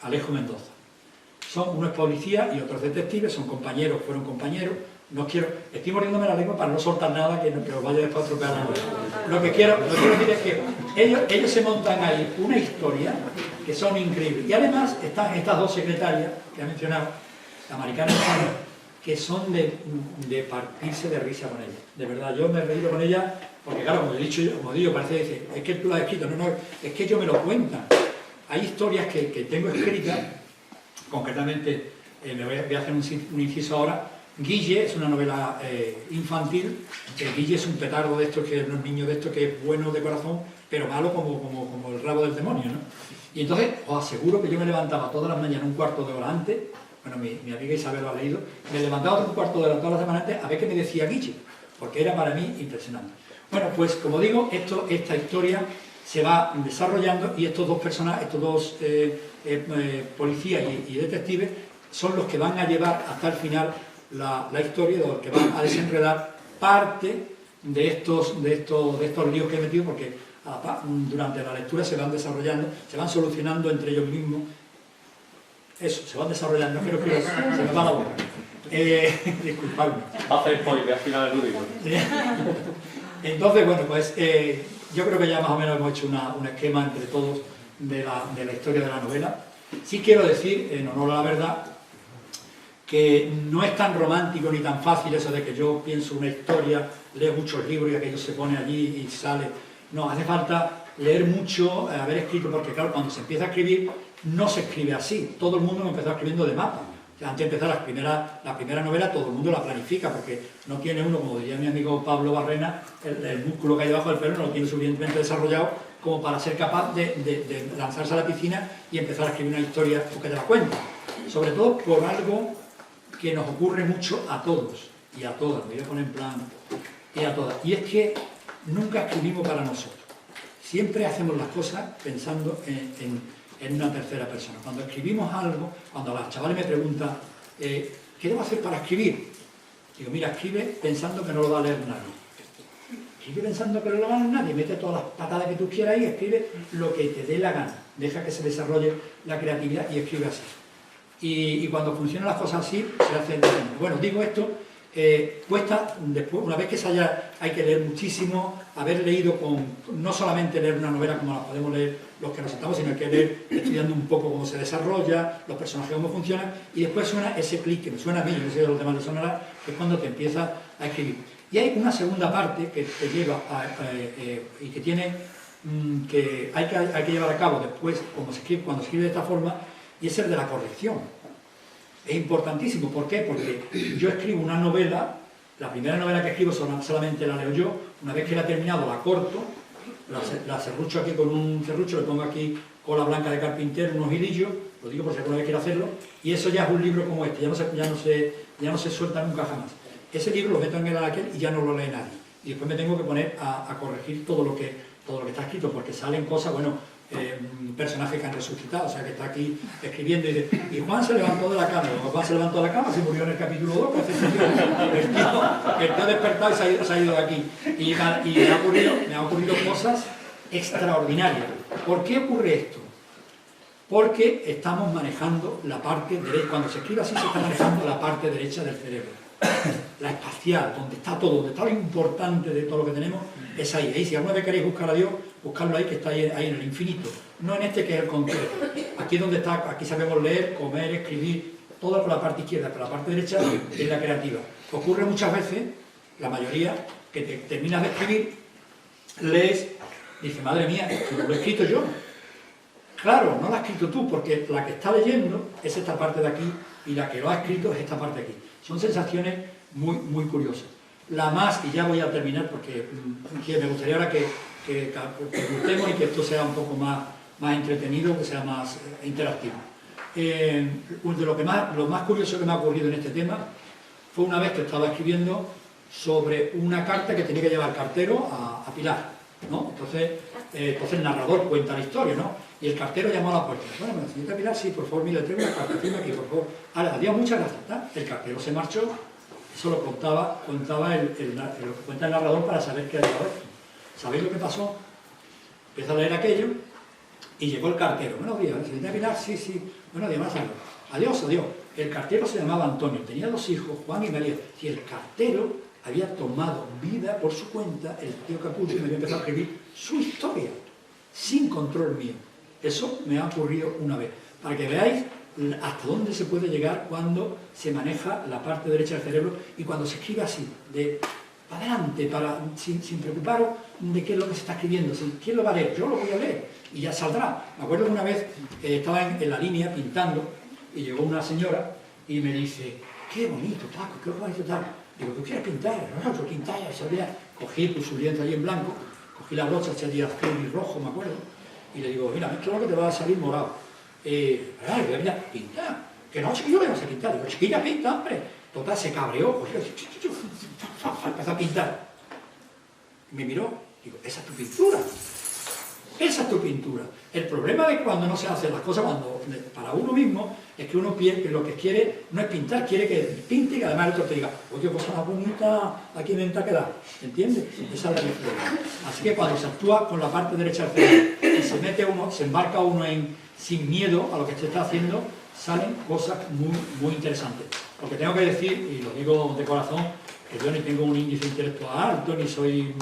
S2: Alejo Mendoza. Son unos policías y otros detectives, fueron compañeros. Estoy mordiéndome la lengua para no soltar nada que os vaya después a estropear la novela. Lo que quiero decir es que ellos se montan ahí una historia que son increíbles. Y además están estas dos secretarias que ha mencionado, la Maricana y Juana, que son de partirse de risa con ella. De verdad, yo me he reído con ella, porque claro, como digo, parece decir, es que tú lo has escrito, no, es que yo me lo cuentan. Hay historias que tengo escritas, concretamente, me voy a hacer un inciso ahora. Guille es una novela infantil, Guille es un petardo de estos, que es un niño de estos que es bueno de corazón, pero malo como el rabo del demonio, ¿no? Y entonces, os aseguro que yo me levantaba todas las mañanas un cuarto de hora antes, bueno, mi amiga Isabel lo ha leído, me levantaba un cuarto de hora todas las semanas antes a ver qué me decía Guille, porque era para mí impresionante. Bueno, pues como digo, esta historia se va desarrollando y estos dos personajes, estos dos policías y detectives son los que van a llevar hasta el final la historia, que van a desenredar parte de estos líos que he metido, porque durante la lectura se van desarrollando, se van solucionando entre ellos mismos. Eso, se van desarrollando, creo que se me va la boca. Disculpadme.
S4: Hace spoiler al final del libro.
S2: Entonces, bueno, pues yo creo que ya más o menos hemos hecho un esquema entre todos de la historia de la novela. Sí quiero decir, en honor a la verdad, que no es tan romántico ni tan fácil eso de que yo pienso una historia, leo muchos libros y aquello se pone allí y sale. No, hace falta leer mucho, haber escrito, porque claro, cuando se empieza a escribir, no se escribe así. Todo el mundo me empezó escribiendo de mapa. O sea, antes de empezar la primera novela, todo el mundo la planifica, porque no tiene uno, como diría mi amigo Pablo Barrena, el músculo que hay debajo del pelo no lo tiene suficientemente desarrollado como para ser capaz de lanzarse a la piscina y empezar a escribir una historia porque te la cuenta. Sobre todo por algo que nos ocurre mucho a todos y a todas, me voy a poner en plan y a todas, y es que nunca escribimos para nosotros. Siempre hacemos las cosas pensando en una tercera persona. Cuando escribimos algo, cuando los chavales me preguntan ¿qué debo hacer para escribir? Digo, mira, escribe pensando que no lo va a leer nadie. Escribe pensando que no lo va a leer nadie, mete todas las patadas que tú quieras y escribe lo que te dé la gana. Deja que se desarrolle la creatividad y escribe así. Y cuando funcionan las cosas así, se hace... Bueno, digo esto, cuesta, después, una vez que se hay que leer muchísimo, haber leído no solamente leer una novela como la podemos leer los que nos sentamos, sino que leer estudiando un poco cómo se desarrolla, los personajes cómo funcionan, y después suena ese clic que me suena a mí, no sé si a los demás les sonará, que es cuando te empiezas a escribir. Y hay una segunda parte que te lleva y que tiene que hay que llevar a cabo después, cuando se escribe de esta forma, y es el de la corrección. Es importantísimo, ¿por qué? Porque yo escribo una novela, la primera novela que escribo solamente la leo yo, una vez que la he terminado la corto, la serrucho aquí con un serrucho, le pongo aquí cola blanca de carpintero, unos hilillos, lo digo por si alguna vez quiero hacerlo, y eso ya es un libro como este, ya no se suelta nunca jamás. Ese libro lo meto en el anaquel y ya no lo lee nadie. Y después me tengo que poner a corregir todo lo que está escrito, porque salen cosas, bueno, personajes que han resucitado, o sea, que está aquí escribiendo y dice, y Juan se levantó de la cama. Juan se levantó de la cama, se murió en el capítulo 2, que el tío despertado y se ha ido de aquí. Y me han ocurrido cosas extraordinarias. ¿Por qué ocurre esto? Porque estamos manejando la parte derecha, cuando se escribe así se está manejando la parte derecha del cerebro. La espacial, donde está todo, donde está lo importante de todo lo que tenemos, es ahí. Ahí, si alguna vez queréis buscar a Dios, buscarlo ahí, que está ahí en el infinito, no en este que es el concreto. Aquí es donde está, aquí sabemos leer, comer, escribir, todo por la parte izquierda, pero la parte derecha es la creativa. Ocurre muchas veces, la mayoría, que te terminas de escribir, lees, dices, madre mía, lo he escrito yo. Claro, no lo has escrito tú, porque la que está leyendo es esta parte de aquí y la que lo ha escrito es esta parte de aquí. Son sensaciones muy, muy curiosas. La más, y ya voy a terminar porque me gustaría ahora que gustemos y que esto sea un poco más entretenido, que sea más interactivo. Lo más curioso que me ha ocurrido en este tema fue una vez que estaba escribiendo sobre una carta que tenía que llevar el cartero a Pilar, ¿no? Entonces el narrador cuenta la historia, ¿no? Y el cartero llamó a la puerta. Bueno, señorita Pilar, sí, por favor, mire, le traigo una carta, firma aquí, por favor. Adiós, muchas gracias. ¿Tá? El cartero se marchó, eso lo contaba lo que cuenta el narrador para saber qué ha llegado esto. ¿Sabéis lo que pasó? Empieza a leer aquello y llegó el cartero. Buenos días, señorita Pilar, sí, sí. Buenos días, más algo. Adiós, adiós. El cartero se llamaba Antonio, tenía 2 hijos, Juan y María. Y el cartero había tomado vida por su cuenta, el tío Capullo, y me había empezado a escribir su historia, sin control mío. Eso me ha ocurrido una vez. Para que veáis hasta dónde se puede llegar cuando se maneja la parte derecha del cerebro y cuando se escribe así, para adelante, sin preocuparos de qué es lo que se está escribiendo. ¿Quién lo va a leer? Yo lo voy a leer y ya saldrá. Me acuerdo que una vez estaba en la línea pintando y llegó una señora y me dice, qué bonito, Paco, qué bonito tal. Digo, ¿tú quieres pintar? No, yo pintar, ya sabía. Cogí su lienzo allí en blanco, cogí la brocha, eché allí azul y rojo, me acuerdo, y le digo, mira, esto es lo que te va a salir morado. Mira, pinta. Que no, chiquillo, me vas a pintar. Digo, chiquilla, pinta, hombre. Total, se cabreó, empezó a pintar. Y me miró, digo, esa es tu pintura. Esa es tu pintura. El problema de cuando no se hacen las cosas para uno mismo es que uno que lo que quiere no es pintar, quiere que pinte y que además el otro te diga, oye, pues una bonita, aquí me ha quedado. ¿Entiendes? Esa es la diferencia. Así que cuando se actúa con la parte derecha del cerebro y se mete uno, se embarca uno sin miedo a lo que se está haciendo, salen cosas muy, muy interesantes. Lo que tengo que decir, y lo digo de corazón, que yo ni tengo un índice intelectual alto, ni soy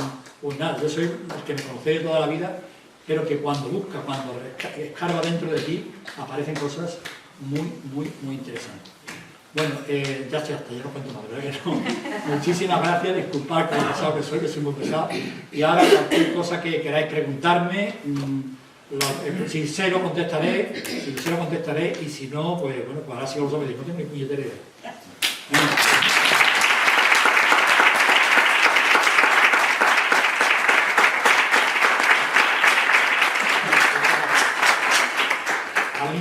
S2: nada, yo soy el que me conoce de toda la vida, pero que cuando busca, cuando escarba dentro de ti, aparecen cosas muy, muy, muy interesantes. Bueno, ya estoy hasta, ya no cuento más, ¿verdad que no? Muchísimas gracias, disculpad que pesado que soy muy pesado, y ahora cualquier cosa que queráis preguntarme, si sé lo contestaré, y si no, pues bueno, pues ahora sí os lo voy a decir, no tengo ni puñetera idea.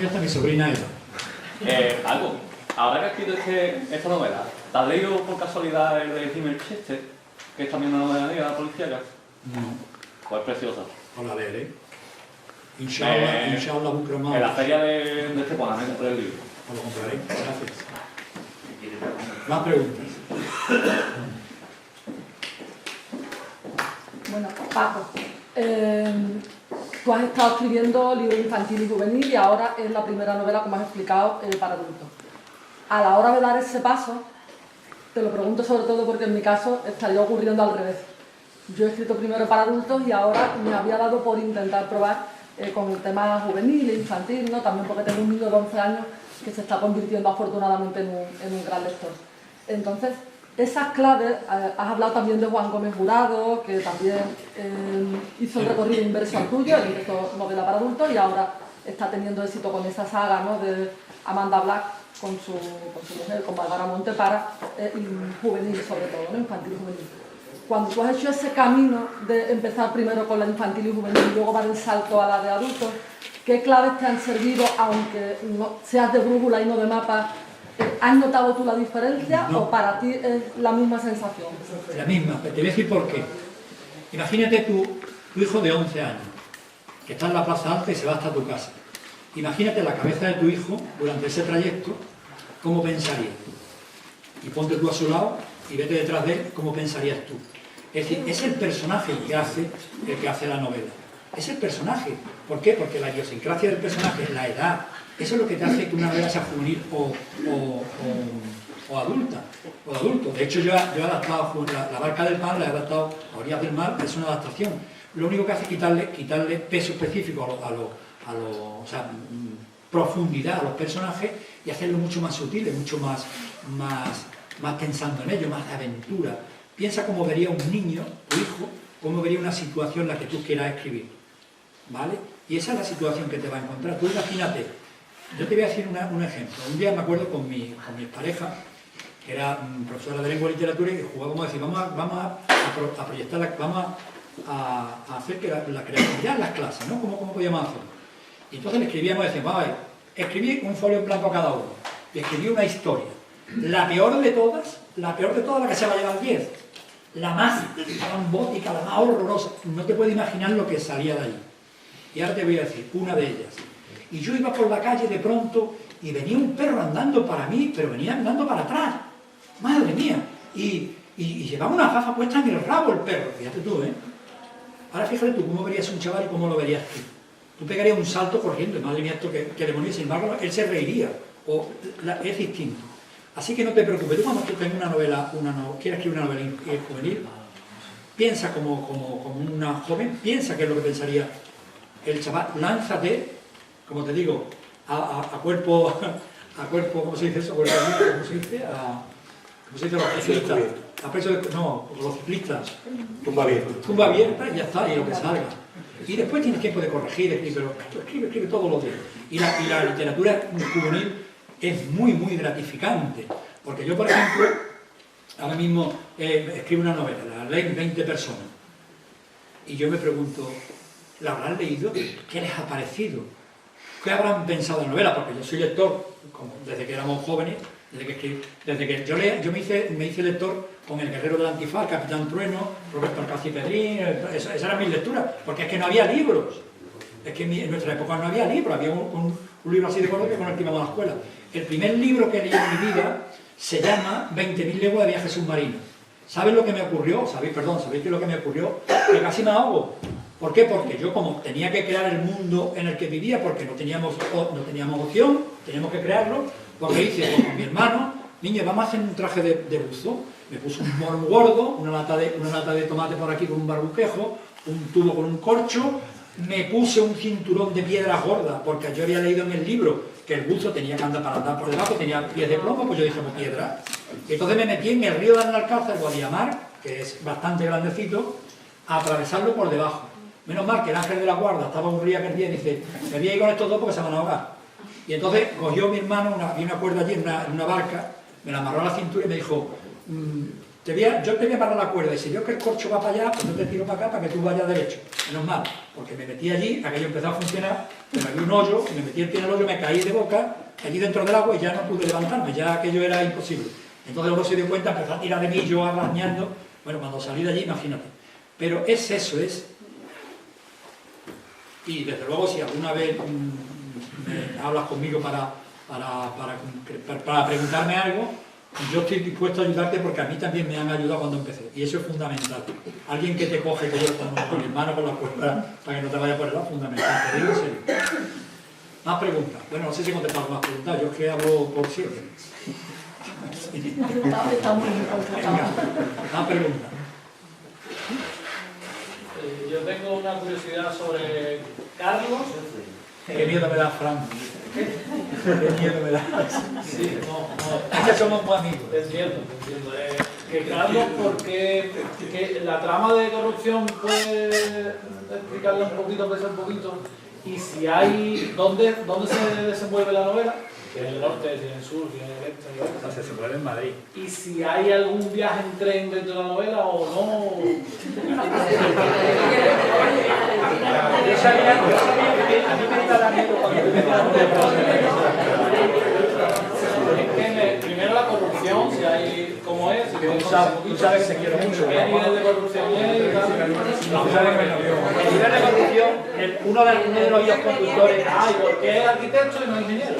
S2: Está mi sobrina Eva.
S4: Algo. Ahora que has escrito esta novela, ¿te has leído por casualidad el de Jimmy Chester? Que es también una novela negra policíaca.
S2: No.
S4: Pues preciosa.
S2: Os la leeré. Inshallah,
S4: en la feria de Estepona me compré el libro.
S2: Os lo compraré. Gracias. Más preguntas.
S5: Bueno, Paco. Tú has estado escribiendo libros infantil y juvenil y ahora es la primera novela, como has explicado, para adultos. A la hora de dar ese paso, te lo pregunto sobre todo porque en mi caso estaría ocurriendo al revés. Yo he escrito primero para adultos y ahora me había dado por intentar probar con el tema juvenil e infantil, ¿no? También porque tengo un niño de 11 años que se está convirtiendo afortunadamente en un gran lector. Entonces, esas claves, has hablado también de Juan Gómez Jurado, que también hizo el recorrido inverso al tuyo, él empezó novela para adultos y ahora está teniendo éxito con esa saga, ¿no?, de Amanda Black con su mujer, con Bárbara Monte, para juvenil sobre todo, ¿no?, infantil y juvenil. Cuando tú has hecho ese camino de empezar primero con la infantil y juvenil y luego dar el salto a la de adultos, ¿qué claves te han servido, aunque no seas de brújula y no de mapa? ¿Has notado tú la diferencia o para ti es la misma sensación?
S2: La misma, te voy a decir por qué. Imagínate tu hijo de 11 años, que está en la Plaza Alta y se va hasta tu casa. Imagínate la cabeza de tu hijo durante ese trayecto, cómo pensaría. Y ponte tú a su lado y vete detrás de él, cómo pensarías tú. Es decir, es el personaje el que hace la novela. Es el personaje. ¿Por qué? Porque la idiosincrasia del personaje, la edad, eso es lo que te hace que una novela sea juvenil o adulta, o de adulto. De hecho, yo he adaptado La Barca del Mar, la he adaptado a Orillas del Mar, es una adaptación. Lo único que hace es quitarle peso específico o sea, profundidad a los personajes y hacerlo mucho más sutil, mucho más pensando en ello, más de aventura. Piensa cómo vería un niño, tu hijo, cómo vería una situación en la que tú quieras escribir, ¿vale? Y esa es la situación que te va a encontrar. Tú imagínate, yo te voy a decir un ejemplo. Un día me acuerdo con mi pareja, que era profesora de lengua y literatura, y que jugábamos a decir, vamos a proyectar, vamos a hacer que la creatividad en las clases, ¿no? ¿Cómo podíamos hacerlo? Y entonces le escribíamos y decíamos, vamos a ver, escribí un folio en blanco a cada uno, y escribí una historia. La peor de todas, la que se va a llevar 10. La más trambótica, la más horrorosa. No te puedes imaginar lo que salía de ahí. Y ahora te voy a decir una de ellas. Y yo iba por la calle de pronto y venía un perro andando para mí, pero venía andando para atrás. Madre mía. Y llevaba una gafa puesta en el rabo el perro. Fíjate tú, ¿eh? Ahora fíjate tú cómo verías un chaval y cómo lo verías tú. Tú pegarías un salto corriendo. Madre mía, esto que demonio. Sin embargo, él se reiría. Es distinto. Así que no te preocupes. Tú cuando tú tengas una novela, quieras escribir una novela juvenil, piensa como una joven, piensa qué es lo que pensaría el chaval, lánzate, como te digo, a cuerpo, ¿cómo se dice eso? ¿Cómo se dice? ¿Cómo se dice los ciclistas? Los ciclistas. Tumba abierta y ya está, y lo que salga. Y después tienes tiempo de corregir, pero escribe todos los días. Y la literatura juvenil es muy, muy gratificante. Porque yo, por ejemplo, ahora mismo escribo una novela, la leen 20 personas. Y yo me pregunto, ¿la habrán leído? ¿Qué les ha parecido? ¿Qué habrán pensado de la novela? Porque yo soy lector, desde que éramos jóvenes, desde que yo me hice lector con El Guerrero del Antifaz, Capitán Trueno, Roberto Alcázar y Pedrín, esa era mi lectura, porque es que no había libros. Es que en nuestra época no había libros, había un libro así de color que con el que íbamos a la escuela. El primer libro que leí en mi vida se llama 20.000 leguas de viaje submarino. ¿Sabéis lo que me ocurrió? ¿Sabéis qué es lo que me ocurrió? Que casi me ahogo. ¿Por qué? Porque yo como tenía que crear el mundo en el que vivía, porque no teníamos opción, teníamos que crearlo, pues me hice con mi hermano, niño, vamos a hacer un traje de buzo. Me puse un morro gordo, una lata de tomate por aquí con un barbuquejo, un tubo con un corcho, me puse un cinturón de piedras gordas, porque yo había leído en el libro que el buzo tenía que andar para andar por debajo, tenía pies de plomo, pues yo dije, pues piedra. Y entonces me metí en el río de Analcázar, Guadiamar, que es bastante grandecito, a atravesarlo por debajo. Menos mal que el ángel de la guarda estaba un río aquel día y dice, me voy a ir con estos dos porque se van a ahogar. Y entonces cogió mi hermano, había una cuerda allí en una barca, me la amarró a la cintura y me dijo, yo te voy a amarrar la cuerda y si veo que el corcho va para allá, pues yo te tiro para acá para que tú vayas derecho. Menos mal, porque me metí allí, aquello empezó a funcionar, me vi un hoyo, me metí el pie en el hoyo, me caí de boca, allí dentro del agua y ya no pude levantarme, ya aquello era imposible. Entonces uno se dio cuenta, empezó a tirar de mí, yo arrañando. Bueno, cuando salí de allí, imagínate. Pero es eso, es... Y desde luego, si alguna vez me hablas conmigo para preguntarme algo, yo estoy dispuesto a ayudarte porque a mí también me han ayudado cuando empecé. Y eso es fundamental. Alguien que te coge con mi hermano con la cuerda para que no te vaya por el lado, fundamental. Te digo en serio. Más preguntas. Bueno, no sé si he contestado más preguntas. Yo es que hablo por siempre.
S5: Está muy bien.
S2: Venga, más preguntas.
S6: Yo tengo una curiosidad sobre Carlos.
S2: Qué miedo me da, Fran. Qué miedo me da.
S6: Sí, no.
S2: Es que somos muy amigos.
S6: Te entiendo. Que Carlos, porque la trama de corrupción puede explicarla un poquito, pensar un poquito. Y si hay, ¿dónde se desenvuelve la novela? Si en el norte, si en el sur, si en el este, en el oeste.
S2: O sea, se puede en Madrid.
S6: Y si hay algún viaje en tren dentro de la novela o no.
S2: Yo sabía que a mí me da miedo cuando me
S6: Primero la corrupción, si hay, ¿cómo es? Si
S2: tú sabes que te quiero mucho.
S6: ¿Qué nivel de corrupción hay?
S2: El nivel de corrupción, uno de los hijos conductores...
S6: Ay, ¿por qué arquitecto y no ingeniero?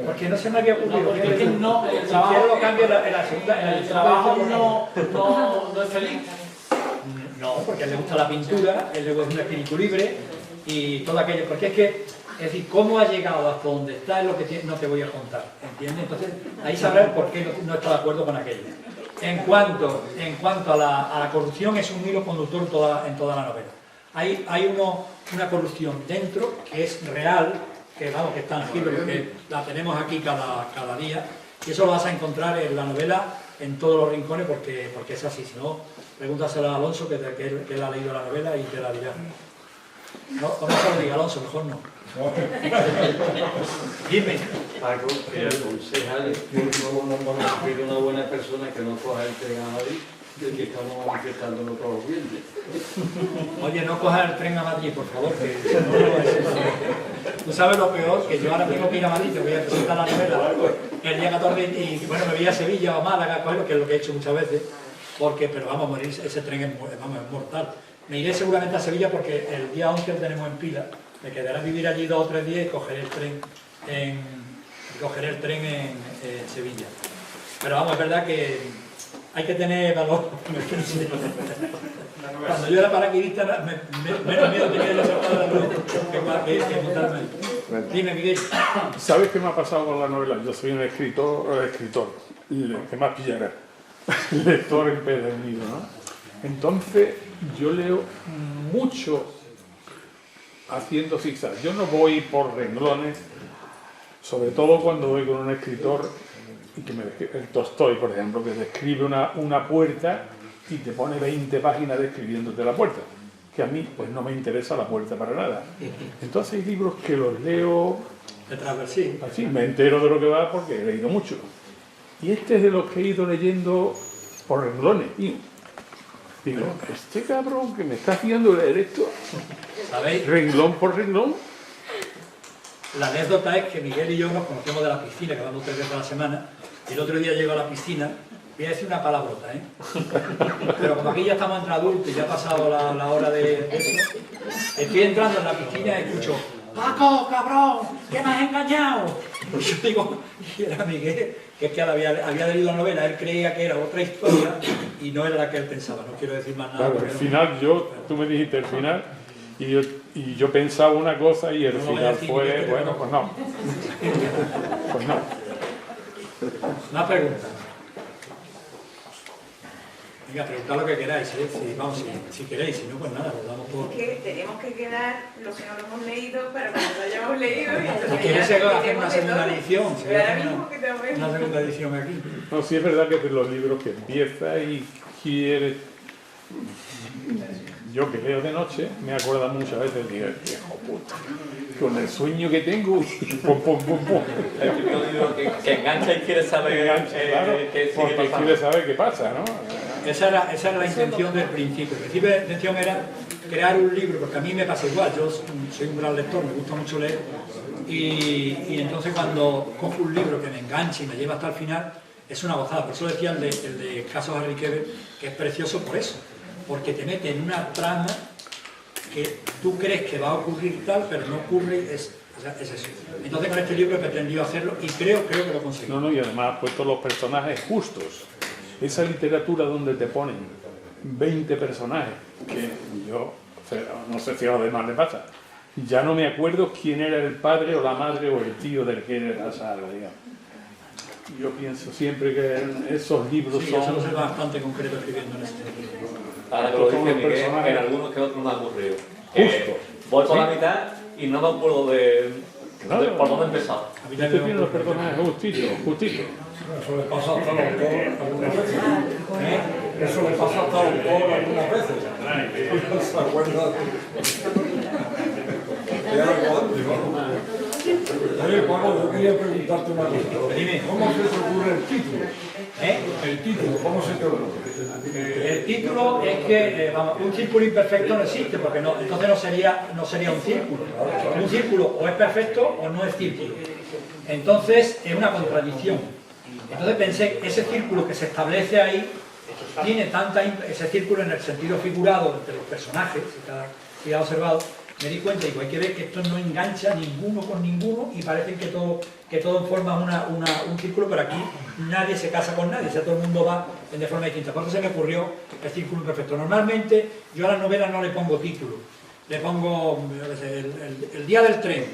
S2: Porque no se me había ocurrido.
S6: No, porque es que no, el
S2: Si
S6: trabajo,
S2: quiero lo cambio en la segunda...
S6: el trabajo no es feliz.
S2: No, porque a él le gusta la pintura, él le gusta un espíritu libre y todo aquello. Porque es decir, cómo ha llegado hasta donde está es lo que no te voy a contar, ¿entiendes? Entonces, ahí sabrás por qué no está de acuerdo con aquello. En cuanto a la corrupción, es un hilo conductor en toda la novela. Hay una corrupción dentro que es real, que vamos, que es tangible, porque la tenemos aquí cada día, y eso lo vas a encontrar en la novela en todos los rincones, porque es así. Si no, pregúntaselo a Alonso, que él ha leído la novela y te la dirá. No se lo diga Alonso, mejor no. Dime.
S7: Paco, que aconseja no conocido una buena persona que no coja el tren a Madrid, de que estamos manifestándonos todos los viernes.
S2: Oye, no cojas el tren a Madrid, por favor, que no lo es. Tú sabes lo peor, que yo ahora tengo que ir a Madrid, te voy a presentar la novela el día 14 y bueno, me voy a Sevilla o a Málaga, que es lo que he hecho muchas veces, pero vamos a morir, ese tren es mortal. Me iré seguramente a Sevilla porque el día 11 lo tenemos en Pila, me quedaré a vivir allí 2 o 3 días y cogeré el tren en Sevilla. Pero vamos, es verdad que hay que tener valor. Cuando yo era paracaidista, menos miedo tenía de la saltada de la que montarme. Dime, Miguel.
S8: ¿Sabes qué me ha pasado con la novela? Yo soy un escritor, que más pillará, lector empedernido, ¿no? Entonces, yo leo mucho haciendo zigzag. Yo no voy por renglones, sobre todo cuando voy con un escritor, el Tolstói, por ejemplo, que describe una puerta y te pone 20 páginas describiéndote la puerta, que a mí pues no me interesa la puerta para nada. Entonces hay libros que los leo así, me entero de lo que va porque he leído mucho. Y este es de los que he ido leyendo por renglones, tío. Digo, este cabrón que me está haciendo leer esto,
S2: ¿sabéis?
S8: Renglón por renglón.
S2: La anécdota es que Miguel y yo nos conocemos de la piscina, que vamos 3 veces a la semana, y el otro día llego a la piscina voy a decir una palabrota, ¿eh? Pero como aquí ya estamos entre adultos y ya ha pasado la hora de eso, estoy entrando en la piscina y escucho: ¡Paco, cabrón! ¿Qué me has engañado? Y yo digo, y era Miguel, que es que había leído la novela, él creía que era otra historia y no era la que él pensaba. No quiero decir más nada.
S8: Claro, el final, tú me dijiste el final y yo pensaba una cosa y el final fue, bueno, pues no. Pues no.
S2: Una pregunta. Venga, preguntad lo que queráis, ¿eh? Si queréis, si no, pues nada, lo damos por...
S9: Es que tenemos que quedar los que no lo hemos leído para cuando lo hayamos leído.
S2: Si queréis hacer una segunda edición,
S9: una
S2: segunda edición aquí.
S8: No, sí es verdad que de los libros que empieza y quiere... Yo que leo de noche me acuerdo muchas veces de el viejo puta, con el sueño que tengo y pum, pum, pum, pum.
S4: El típico libro que engancha y quiere saber
S8: claro,
S4: qué sigue
S8: porque quiere saber qué pasa, ¿no?
S2: Esa era la intención del principio. El principio de la intención era crear un libro, porque a mí me pasa igual, yo soy un gran lector, me gusta mucho leer, y entonces cuando cojo un libro que me enganche y me lleva hasta el final, es una gozada. Por eso decía el de Casos Harry Quever, que es precioso por eso, porque te mete en una trama que tú crees que va a ocurrir tal, pero no ocurre, es eso. Entonces con este libro he pretendido hacerlo y creo que lo conseguí.
S8: No, y además ha puesto los personajes justos. Esa literatura donde te ponen 20 personajes, que yo, no sé si a los demás le pasa, ya no me acuerdo quién era el padre o la madre o el tío del que era la saga, digamos. Yo pienso siempre que esos libros
S2: sí,
S8: son...
S2: yo soy bastante concreto escribiendo en este libro.
S4: Ahora que lo dice Miguel, en algunos que otros me ha ocurrido.
S8: Justo.
S4: Voy por la mitad y no me acuerdo por dónde empezar.
S2: A mí
S8: Este
S2: también
S8: tiene los personajes justito.
S10: Eso le pasa hasta al autor algunas veces. Eso le pasa hasta al autor algunas veces. No se acuerda de algo antes, ¿no? Oye, Pablo, yo quería preguntarte una cosa.
S2: Dime.
S10: ¿Cómo se te ocurre el título? El título, ¿cómo se te ocurre?
S2: El título es que un círculo imperfecto no existe, porque entonces no sería un círculo. Un círculo o es perfecto o no es círculo. Entonces es una contradicción. Entonces pensé, ese círculo que se establece ahí, tiene ese círculo en el sentido figurado entre los personajes, si ha observado, me di cuenta y hay que ver que esto no engancha ninguno con ninguno y parece que todo forma un círculo, pero aquí nadie se casa con nadie, o sea, todo el mundo va de forma distinta. Por eso se me ocurrió el círculo perfecto. Normalmente yo a las novelas no le pongo título, le pongo el día del tren,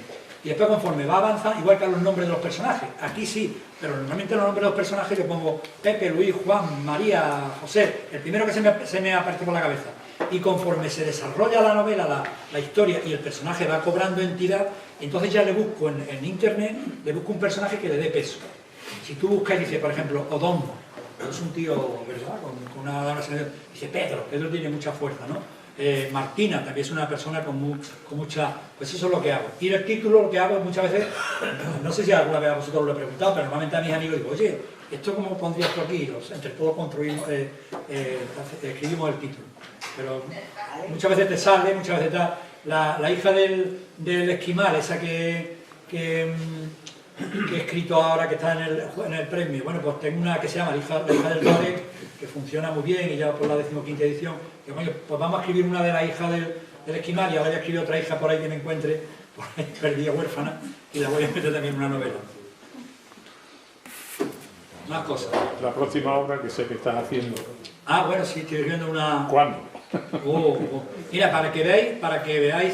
S2: y después conforme va avanzando, igual que a los nombres de los personajes, aquí sí, pero normalmente los nombres de los personajes le pongo Pepe, Luis, Juan, María, José, el primero que se me aparece por la cabeza. Y conforme se desarrolla la novela, la historia, y el personaje va cobrando entidad, entonces ya le busco en internet, le busco un personaje que le dé peso. Si tú buscas y dices, por ejemplo, Odón, es un tío, ¿verdad?, con una dama, dice Pedro tiene mucha fuerza, ¿no? Martina también es una persona con mucha... Pues eso es lo que hago. Y el título lo que hago muchas veces, no sé si alguna vez a vosotros lo he preguntado, pero normalmente a mis amigos digo, oye, ¿esto cómo pondrías tú aquí? Entre todos construimos, escribimos el título. Pero muchas veces te sale, muchas veces la hija del esquimal, esa que he escrito ahora, que está en el premio. Bueno, pues tengo una que se llama la hija del Ballet, que funciona muy bien y ya por la 15ª edición. Y bueno, pues vamos a escribir una de las hijas del esquimal y ahora voy a escribir otra hija por ahí que me encuentre, por ahí perdida, huérfana, y la voy a meter también en una novela. Más cosas.
S8: La próxima obra que sé que estás haciendo.
S2: Ah, bueno, sí, estoy viendo una...
S8: ¿Cuándo?
S2: Mira, para que veáis,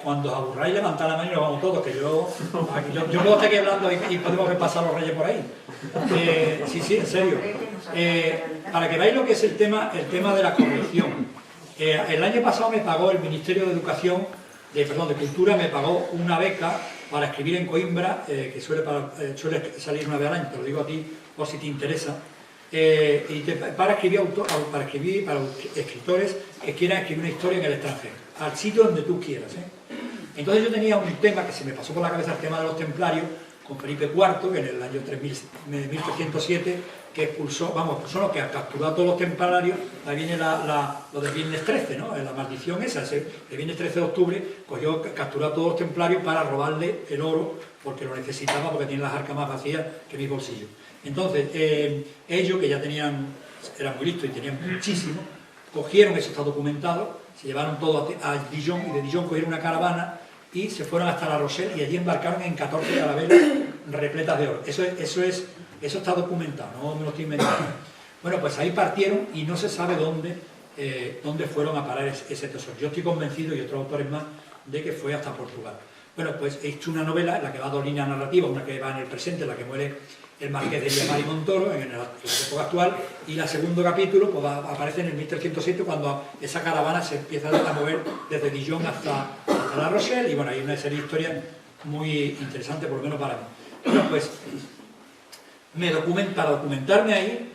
S2: cuando os aburráis, levantad la mano y nos vamos todos, que yo luego estoy aquí hablando y podemos repasar los reyes por ahí. Sí, en serio. Para que veáis lo que es el tema de la corrección. El año pasado me pagó el Ministerio de Educación, de Cultura, me pagó una beca para escribir en Coimbra, que suele salir una vez al año, te lo digo a ti por si te interesa. Para escritores que quieran escribir una historia en el extranjero, al sitio donde tú quieras. Entonces yo tenía un tema que se me pasó por la cabeza, el tema de los templarios, con Felipe IV, que en el año 1307 que expulsó, que capturó a todos los templarios. Ahí viene lo del viernes 13, ¿no? La maldición esa, el viernes 13 de octubre, capturó a todos los templarios para robarle el oro, porque lo necesitaba, porque tenía las arcas más vacías que mis bolsillos. Entonces, ellos, que ya eran muy listos y tenían muchísimo, cogieron, eso está documentado, se llevaron todo a Dijon, y de Dijon cogieron una caravana y se fueron hasta La Rochelle, y allí embarcaron en 14 carabelas repletas de oro. Eso está documentado, no me lo estoy inventando. Bueno, pues ahí partieron y no se sabe dónde fueron a parar ese tesoro. Yo estoy convencido, y otros autores más, de que fue hasta Portugal. Bueno, pues he hecho una novela en la que va dos líneas narrativas, una que va en el presente, en la que muere el marqués de Villamar y Montoro, en la época actual, y el segundo capítulo pues, aparece en el 1307, cuando esa caravana se empieza a mover desde Dijon hasta La Rochelle, y bueno, hay una serie de historias muy interesantes, por lo menos para mí. Bueno, pues, para documentarme ahí,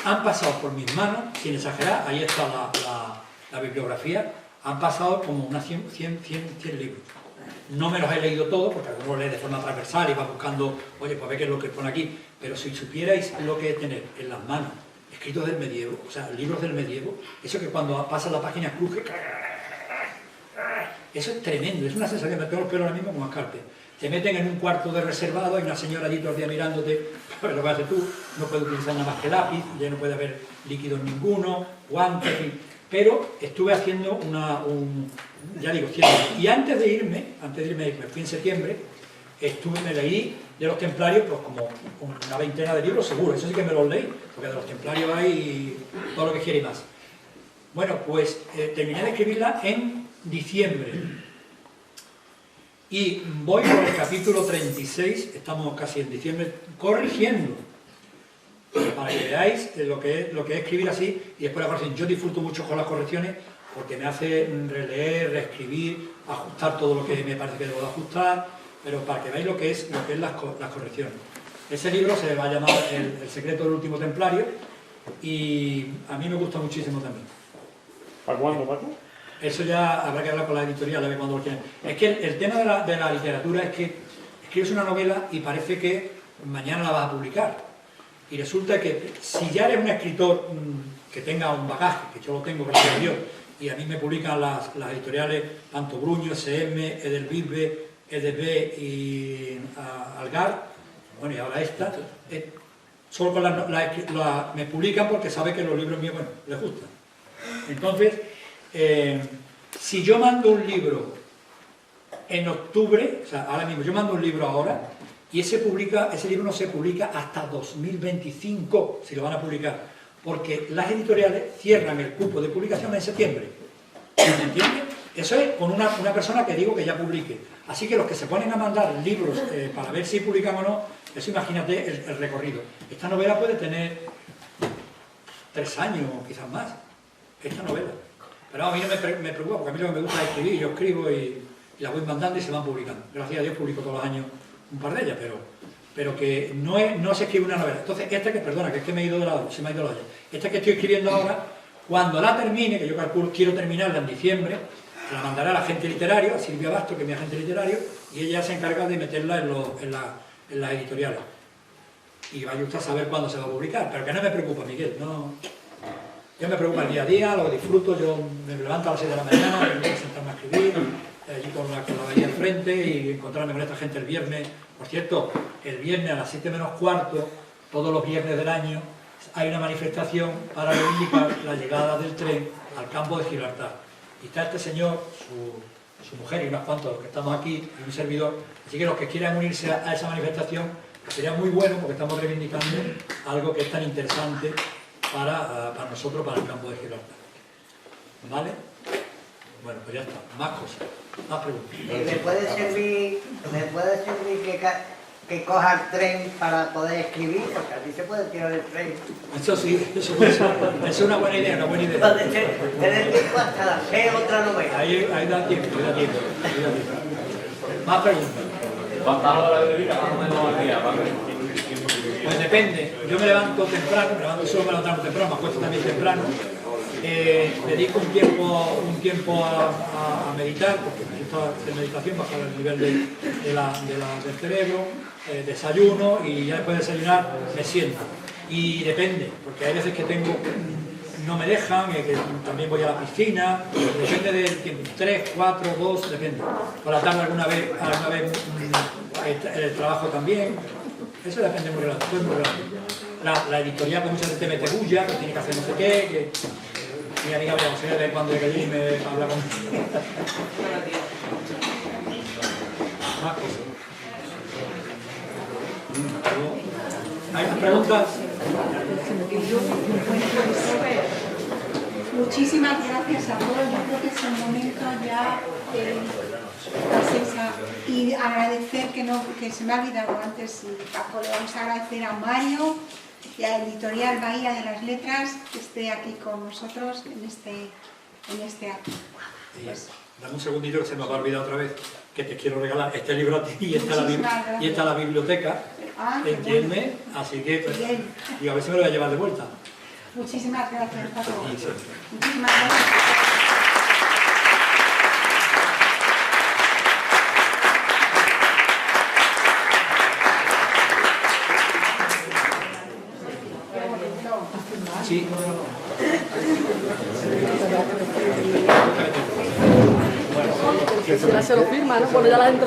S2: han pasado por mis manos, sin exagerar, ahí está la bibliografía, han pasado como unas 100 libros. No me los he leído todos, porque algunos los lee de forma transversal y va buscando, oye, pues a ver qué es lo que pone aquí. Pero si supierais lo que es tener en las manos escritos del medievo, o sea, libros del medievo, eso que cuando pasa la página cruje, eso es tremendo, es una sensación, me tengo los pelos ahora mismo como escarpe. Te meten en un cuarto de reservado, hay una señora allí todo el día mirándote, pues lo que haces tú, no puedes utilizar nada más que lápiz, ya no puede haber líquidos ninguno, guantes, pero estuve haciendo ya digo, 100 años. Y antes de irme, me fui en septiembre, me leí de los templarios pues como una veintena de libros seguro, eso sí que me los leí, porque de los templarios hay todo lo que quiera y más. Bueno, pues terminé de escribirla en diciembre y voy por el capítulo 36, estamos casi en diciembre, corrigiendo, para que veáis lo que es escribir así, y después la corrección. Yo disfruto mucho con las correcciones porque me hace releer, reescribir, ajustar todo lo que me parece que debo de ajustar, pero para que veáis lo que es las correcciones. Ese libro se va a llamar El secreto del último templario, y a mí me gusta muchísimo también.
S8: ¿Para cuándo, Paco?
S2: Eso ya habrá que hablar con la editorial, a ver cuándo lo quieran. Es que el tema de la literatura es que escribes una novela y parece que mañana la vas a publicar. Y resulta que si ya eres un escritor que tenga un bagaje, que yo lo tengo, gracias a Dios, y a mí me publican las editoriales, tanto Bruño, SM, Edelweiss, EDB y Algar, bueno, y ahora esta, solo con me publican porque sabe que los libros míos, bueno, les gustan. Entonces, si yo mando un libro en octubre, o sea, ahora mismo, yo mando un libro ahora, y ese libro no se publica hasta 2025, si lo van a publicar, porque las editoriales cierran el cupo de publicación en septiembre. ¿Me entiendes? Eso es con una persona que digo que ya publique. Así que los que se ponen a mandar libros para ver si publican o no, eso imagínate el recorrido. Esta novela puede tener 3 años o quizás más, esta novela. Pero a mí no me preocupa, porque a mí lo que me gusta es escribir, yo escribo y las voy mandando y se van publicando. Gracias a Dios publico todos los años un par de ellas, pero que no se escribe una novela. Entonces, esta que, perdona, que es que se me ha ido la olla. Esta que estoy escribiendo ahora, cuando la termine, que yo calculo, quiero terminarla en diciembre, la mandaré al agente literario, a Silvia Basto, que es mi agente literario, y ella se encarga de meterla en las editoriales. Y vaya usted a saber cuándo se va a publicar, pero que no me preocupa, Miguel, no. Yo me preocupa el día a día, lo disfruto, yo me levanto a las 6 de la mañana, me voy a sentarme a escribir, allí con la bahía enfrente, y encontrarme con esta gente el viernes. Por cierto, el viernes a las 7 menos cuarto, todos los viernes del año, hay una manifestación para reivindicar la llegada del tren al campo de Gibraltar. Y está este señor, su mujer y unos cuantos los que estamos aquí, y un servidor. Así que los que quieran unirse a esa manifestación, sería muy bueno, porque estamos reivindicando algo que es tan interesante para nosotros, para el campo de Gibraltar. ¿Vale? Bueno, pues ya está. Más cosas, más preguntas.
S11: ¿Me puede servir que coja el tren para poder escribir? Porque así se puede tirar el tren.
S2: Eso sí, eso puede ser. Es una buena idea, una buena idea.
S11: Tener tiempo hasta hacer otra novela.
S2: Ahí da tiempo, ahí da tiempo. Más preguntas.
S4: ¿Cuántas horas de vida más o menos al día? Pues
S2: depende. Yo me levanto temprano, me levanto temprano, me acuesto también temprano. dedico un tiempo a meditar, porque necesito hacer meditación, bajar el nivel del cerebro, desayuno y ya después de desayunar me siento. Y depende, porque hay veces que no me dejan, que también voy a la piscina, depende del tiempo, 3, 4, 2, depende. Por la tarde alguna vez el trabajo también, eso depende muy relativo. La editorial que muchas veces te mete bulla, que tiene que hacer no sé qué, que mi amiga María José de vez en cuando llega allí y me habla conmigo. Más cosas. ¿Hay más preguntas?
S1: Muchísimas gracias a todos. Yo creo que es el momento ya y agradecer que se me ha olvidado antes, y Paco, le vamos a agradecer a Mario y a Editorial Bahía de las Letras que esté aquí con nosotros en este acto.
S2: Dame un segundito que se me va a olvidar otra vez, que te quiero regalar este libro a ti y esta la biblioteca, ¿entiendes? Bueno. Así que, pues, digo, a ver si me lo voy a llevar de vuelta.
S1: Muchísimas gracias, Paco.
S2: Sí.
S1: Muchísimas gracias.
S2: Sí.
S5: Si se lo firma, ¿no? Bueno, ya la gente